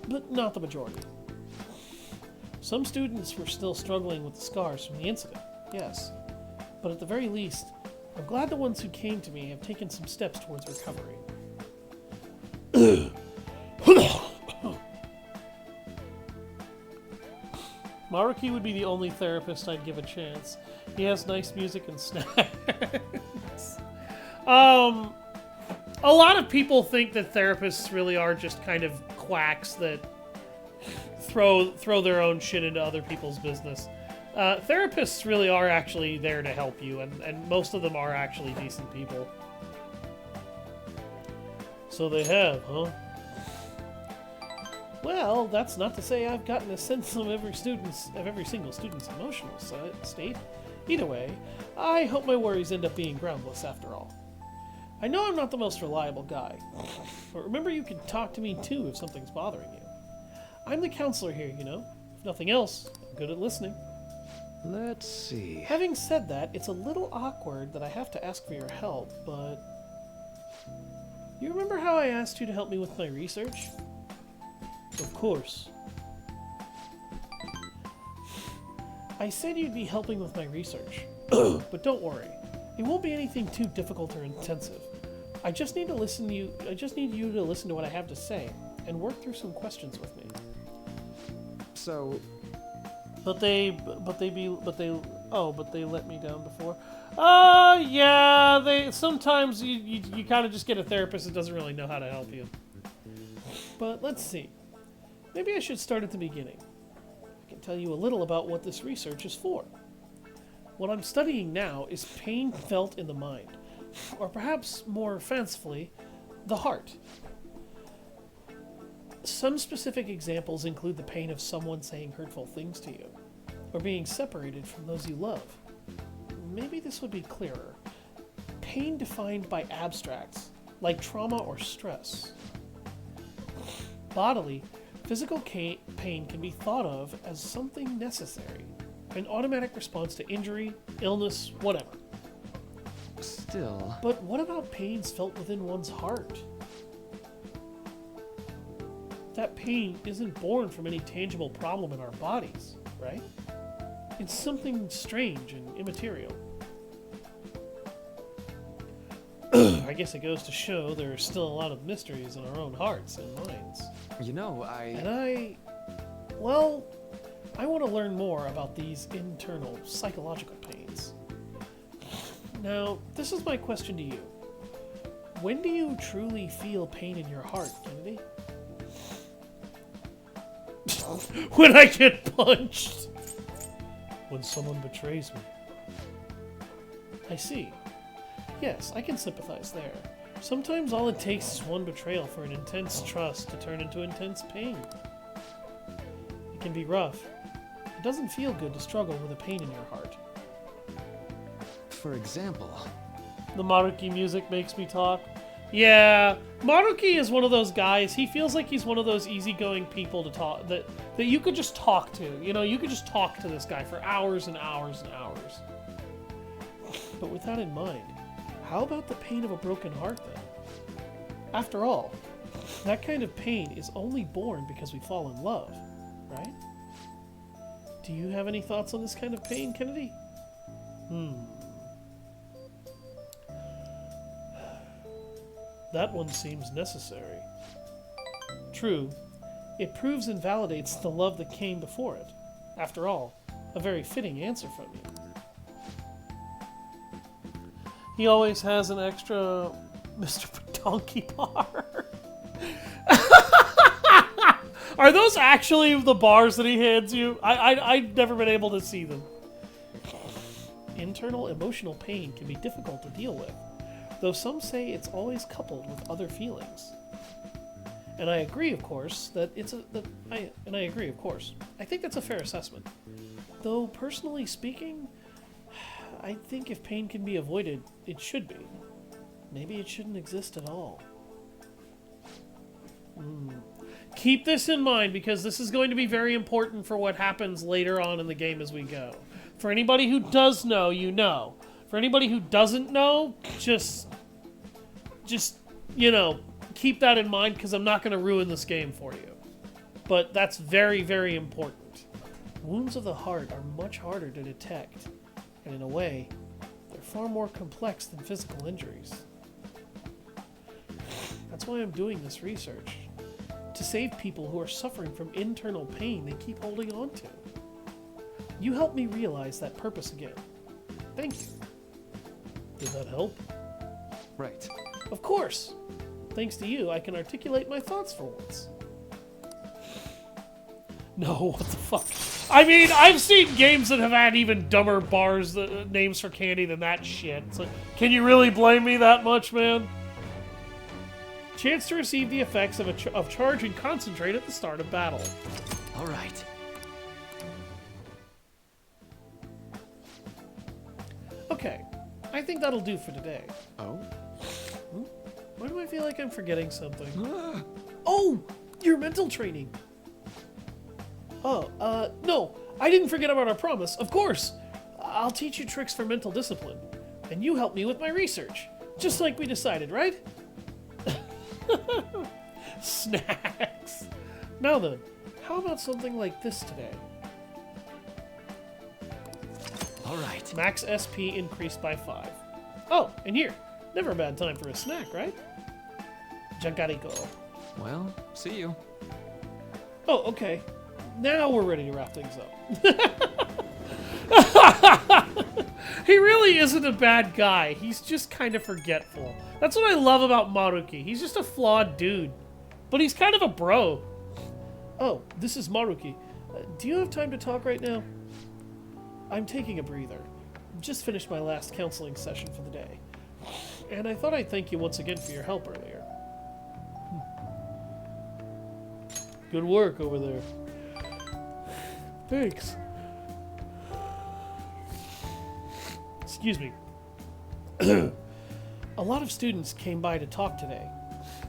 but not the majority. Some students were still struggling with the scars from the incident, yes. But at the very least, I'm glad the ones who came to me have taken some steps towards recovery. Maruki would be the only therapist I'd give a chance. He has nice music and snacks. A lot of people think that therapists really are just kind of quacks that throw their own shit into other people's business. Therapists really are actually there to help you, and most of them are actually decent people. So they have, huh? Well, that's not to say I've gotten a sense of every single student's emotional state. Either way, I hope my worries end up being groundless after all. I know I'm not the most reliable guy, but remember you can talk to me too if something's bothering you. I'm the counselor here, you know. If nothing else, I'm good at listening. Let's see. Having said that, it's a little awkward that I have to ask for your help, but... You remember how I asked you to help me with my research? Of course. I said you'd be helping with my research, but don't worry. It won't be anything too difficult or intensive. I just need you to listen to what I have to say and work through some questions with me. So, But they let me down before. Yeah, sometimes you kind of just get a therapist that doesn't really know how to help you. But let's see. Maybe I should start at the beginning. I can tell you a little about what this research is for. What I'm studying now is pain felt in the mind, or perhaps more fancifully, the heart. Some specific examples include the pain of someone saying hurtful things to you, or being separated from those you love. Maybe this would be clearer. Pain defined by abstracts, like trauma or stress. Bodily, physical pain can be thought of as something necessary, an automatic response to injury, illness, whatever. still... But what about pains felt within one's heart? That pain isn't born from any tangible problem in our bodies, right? It's something strange and immaterial. I guess it goes to show there are still a lot of mysteries in our own hearts and minds. You know, I want to learn more about these internal psychological pains. Now, this is my question to you. When do you truly feel pain in your heart, Kennedy? When I get punched. When someone betrays me. I see. Yes, I can sympathize there. Sometimes all it takes is one betrayal for an intense trust to turn into intense pain. It can be rough. It doesn't feel good to struggle with a pain in your heart. For example... The Maruki music makes me talk. Yeah, Maruki is one of those guys. He feels like he's one of those easygoing people to talk that you could just talk to. You know, you could just talk to this guy for hours and hours and hours. But with that in mind, how about the pain of a broken heart then? After all, that kind of pain is only born because we fall in love, right? Do you have any thoughts on this kind of pain, Kennedy? That one seems necessary. True, it proves and validates the love that came before it. After all, a very fitting answer from you. He always has an extra Mr. Donkey bar. Are those actually the bars that he hands you? I've never been able to see them. Internal emotional pain can be difficult to deal with, though some say it's always coupled with other feelings. And I agree, of course, I think that's a fair assessment. Though, personally speaking, I think if pain can be avoided, it should be. Maybe it shouldn't exist at all. Keep this in mind, because this is going to be very important for what happens later on in the game as we go. For anybody who does know, you know. For anybody who doesn't know, just you know, keep that in mind, because I'm not going to ruin this game for you. But that's very, very important. Wounds of the heart are much harder to detect, and in a way, they're far more complex than physical injuries. That's why I'm doing this research. To save people who are suffering from internal pain they keep holding on to. You helped me realize that purpose again. Thank you. Did that help? Right. Of course. Thanks to you, I can articulate my thoughts for once. No, what the fuck? I mean, I've seen games that have had even dumber bars, names for candy than that shit. So, can you really blame me that much, man? Chance to receive the effects of charge and concentrate at the start of battle. All right. Okay, I think that'll do for today. Oh? Why do I feel like I'm forgetting something? Oh, your mental training. Oh, no, I didn't forget about our promise. Of course, I'll teach you tricks for mental discipline, and you help me with my research, just like we decided, right? Snacks. Now then, how about something like this today? All right. Max SP increased by 5. Oh, and here, never a bad time for a snack, right? Jagariko. Well, see you. Oh, okay. Now we're ready to wrap things up. He really isn't a bad guy. He's just kind of forgetful. That's what I love about Maruki. He's just a flawed dude. But he's kind of a bro. Oh, this is Maruki. Do you have time to talk right now? I'm taking a breather. Just finished my last counseling session for the day. And I thought I'd thank you once again for your help earlier. Good work over there. Thanks. Excuse me. A lot of students came by to talk today.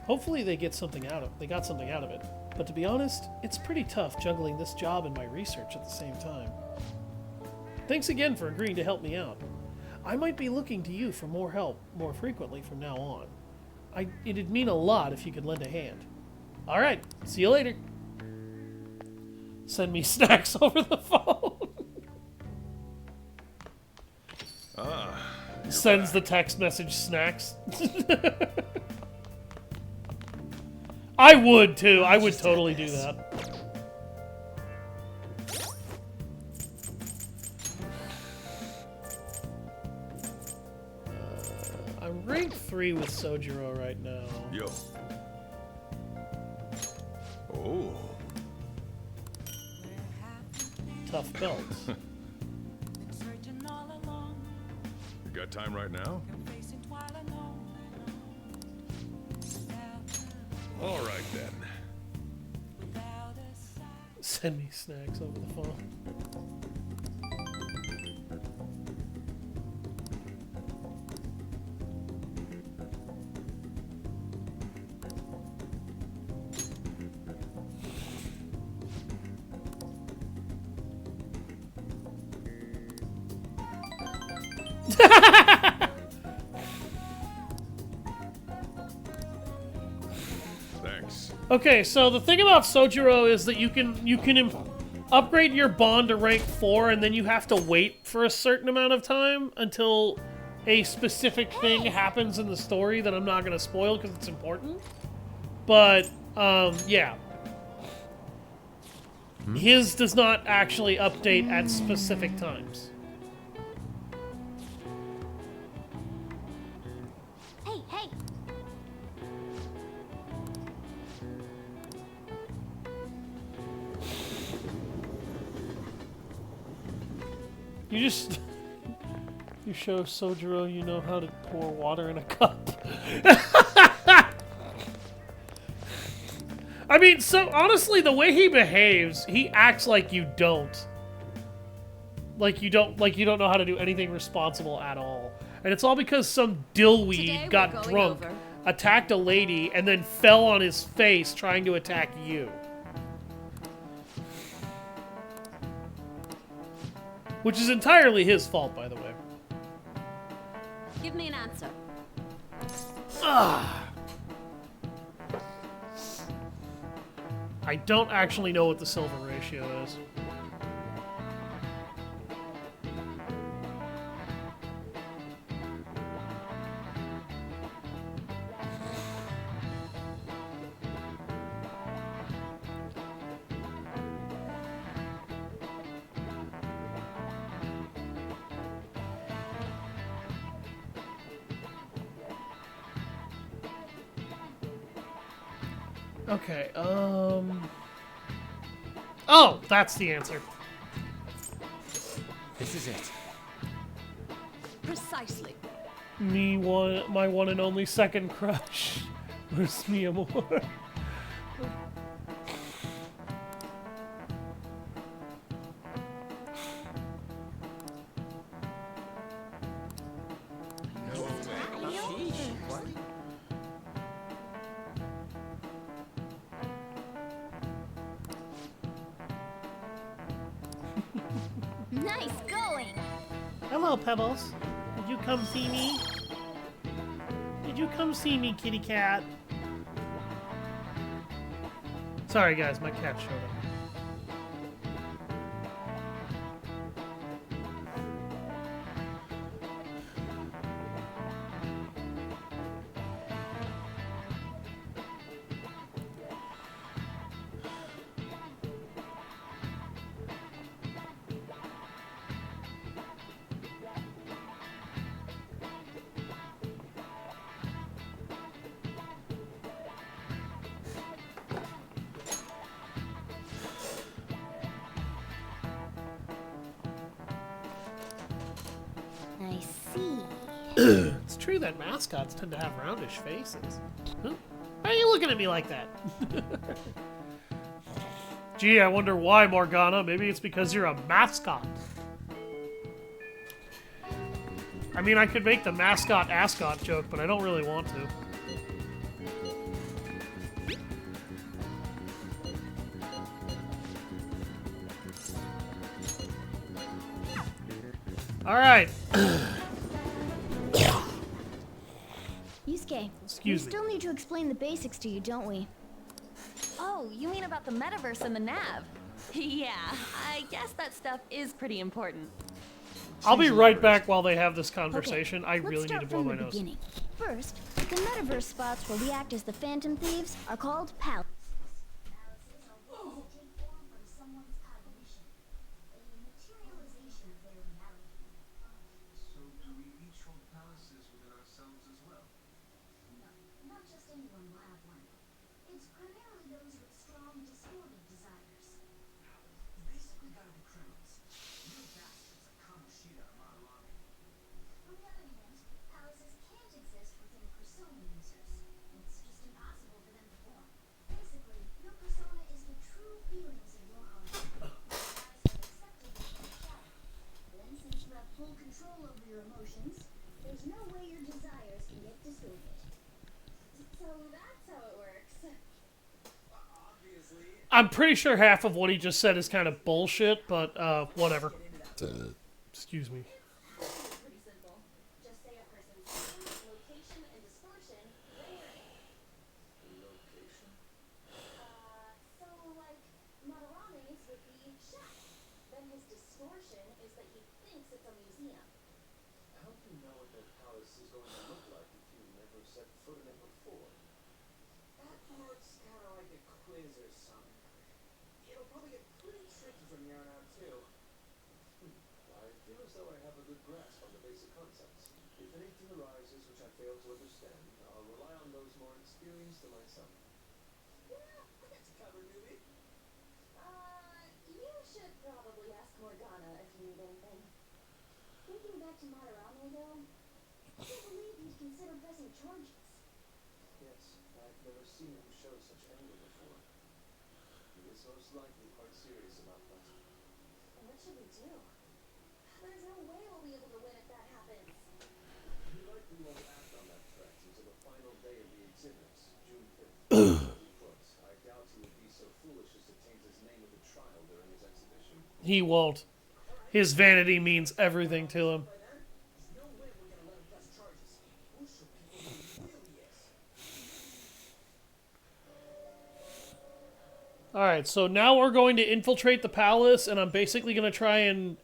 Hopefully they got something out of it. But to be honest, it's pretty tough juggling this job and my research at the same time. Thanks again for agreeing to help me out. I might be looking to you for more help more frequently from now on. It'd mean a lot if you could lend a hand. Alright, see you later. Send me snacks over the phone. Sends the text message snacks. I would too. I would totally do that. I'm rank 3 with Sojiro right now. Yo. Oh. Tough belt. You got time right now? All right then. Send me snacks over the phone. Thanks. Okay, so the thing about Sojiro is that you can upgrade your bond to rank 4, and then you have to wait for a certain amount of time until a specific thing happens in the story that I'm not going to spoil because it's important. But, yeah. His does not actually update at specific times. Hey, hey! You just... You show Sojiro you know how to pour water in a cup. I mean, so honestly, the way he behaves, he acts like you don't. Like you don't know how to do anything responsible at all. And it's all because some dillweed got drunk, attacked a lady, and then fell on his face trying to attack you. Which is entirely his fault, by the way. Give me an answer. I don't actually know what the silver ratio is. Okay, Oh, that's the answer. This is it. Precisely. My one and only second crush was Mia Moore. Nice going! Hello, Pebbles. Did you come see me? Did you come see me, kitty cat? Sorry, guys, my cat showed up. I see. It's true that mascots tend to have roundish faces. Huh? Why are you looking at me like that? Gee, I wonder why, Morgana. Maybe it's because you're a mascot. I mean, I could make the mascot-ascot joke, but I don't really want to. Alright. Yusuke, Excuse we me. still need to explain the basics to you, don't we? Oh, you mean about the metaverse and the nav? Yeah, I guess that stuff is pretty important. I'll be right back while they have this conversation. Okay, I really need to blow my nose. Beginning. First, the metaverse spots where we act as the Phantom Thieves are called palaces. Palaces are ways to take form from someone's cognition, a materialization of their reality. So do we each hold palaces within ourselves as well? No, not just anyone will have one. It's primarily those with strong, distorted desires. You basically gotta be criminals. Real bastards like Kamoshida or Madarame. On the other hand, palaces can't exist within persona users. It's just impossible for them to form. Basically, your persona is the true feelings of your heart. Desires are accepted within your shadow. Then, since you have full control over your emotions, there's no way your desires can get distorted. So that's how it works. I'm pretty sure half of what he just said is kind of bullshit, but whatever. Excuse me. Pretty simple. kind of like a quiz or something. It'll probably get pretty tricky from here on out, too. I feel as though I have a good grasp on the basic concepts. If anything arises which I fail to understand, I'll rely on those more experienced than myself. Yeah, I got you covered, newbie. You should probably ask Morgana if you need anything. Thinking back to Madarame, though, I can't believe you'd consider pressing charges. Yes, I've never seen him show such anger before. He is most likely quite serious about that. What should we do? There's no way we'll be able to win if that happens. He likely won't act on that threat until the final day of the exhibit, June 5th. But I doubt he would be so foolish as to taint his name with a trial during his exhibition. He won't. His vanity means everything to him. By then, there's no way we're gonna let him press charges. We'll show people who he really is. Alright, so now we're going to infiltrate the palace, and I'm basically going to try and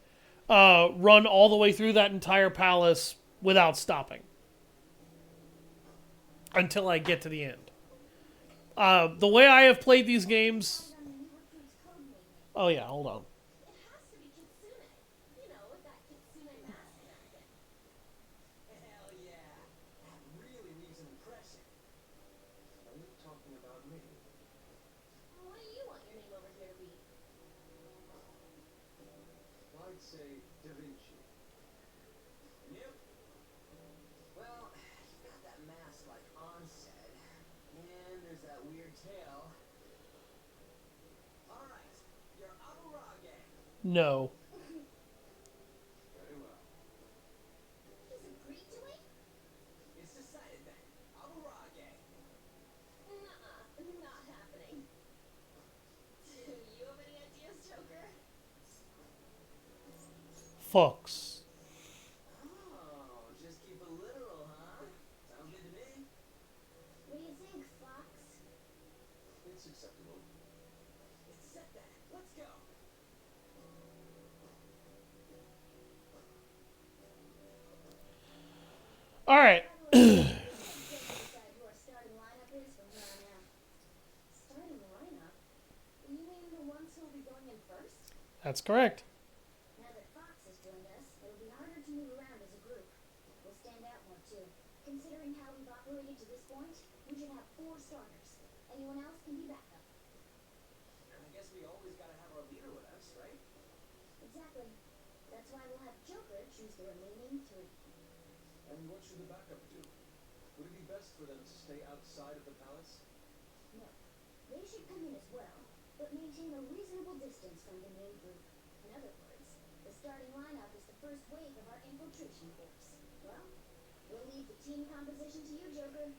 run all the way through that entire palace without stopping. Until I get to the end. The way I have played these games... Oh yeah, hold on. It has to be Kitsune. You know, with that Kitsune mask and everything. Hell yeah. That really leaves an impression. Are you talking about me? What do you want your name over here to be? I'd say Da Vinci. Yep. Well, you've got that mask like On said. And there's that weird tail. Alright, you're Aburage. No. Very well. He's agreed to it? It's decided then. Aburage. Nuh-uh, not happening. Do you have any ideas, Joker? Fox. Oh, just keep it literal, huh? Sounds good to me. What do you think, Fox? It's acceptable. It's set then. Let's go. Alright. Decide who our starting lineup is from here on out. Starting lineup? You mean the ones who'll be going in first? That's correct. Now that Fox has joined us, it'll be harder to move around as a group. We'll stand out more too. Considering how we've operated to this point, we should have 4 starters. Anyone else can be backup. I guess we always gotta have our leader with us, right? Exactly. That's why we'll have Joker choose the remaining 3. And what should the backup do? Would it be best for them to stay outside of the palace? No. They should come in as well, but maintain a reasonable distance from the main group. In other words, the starting lineup is the first wave of our infiltration force. Well, we'll leave the team composition to you, Joker.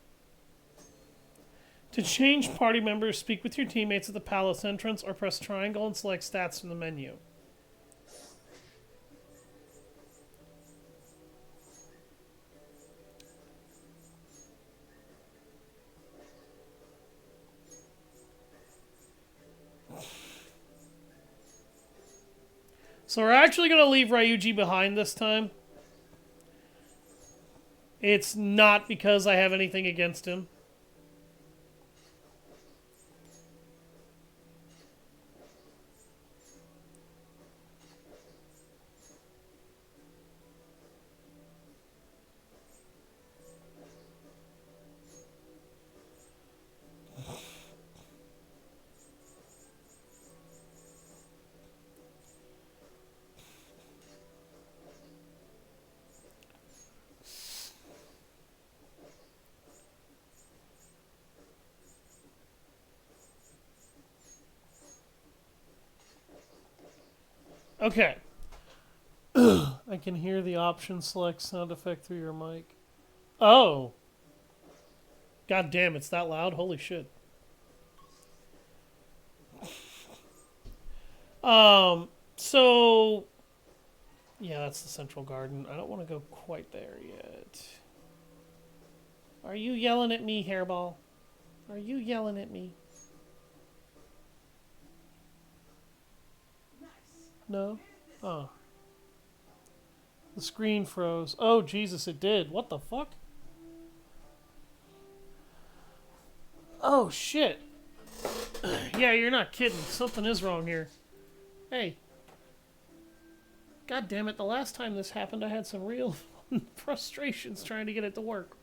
To change party members, speak with your teammates at the palace entrance or press triangle and select stats from the menu. So we're actually going to leave Ryuji behind this time. It's not because I have anything against him. Okay. I can hear the option select sound effect through your mic. Oh. God damn, it's that loud? Holy shit. So yeah, that's the central garden. I don't want to go quite there yet. Are you yelling at me, Hairball? Are you yelling at me? No? Oh. The screen froze. Oh, Jesus, it did. What the fuck? Oh, shit. Yeah, you're not kidding. Something is wrong here. Hey. God damn it, the last time this happened, I had some real frustrations trying to get it to work.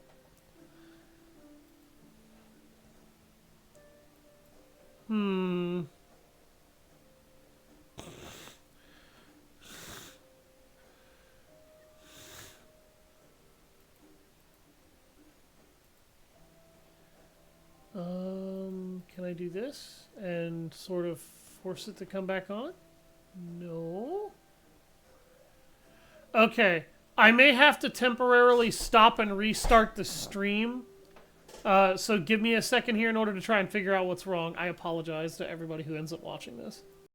Can I do this and sort of force it to come back on? No. Okay. I may have to temporarily stop and restart the stream. So give me a second here in order to try and figure out what's wrong. I apologize to everybody who ends up watching this.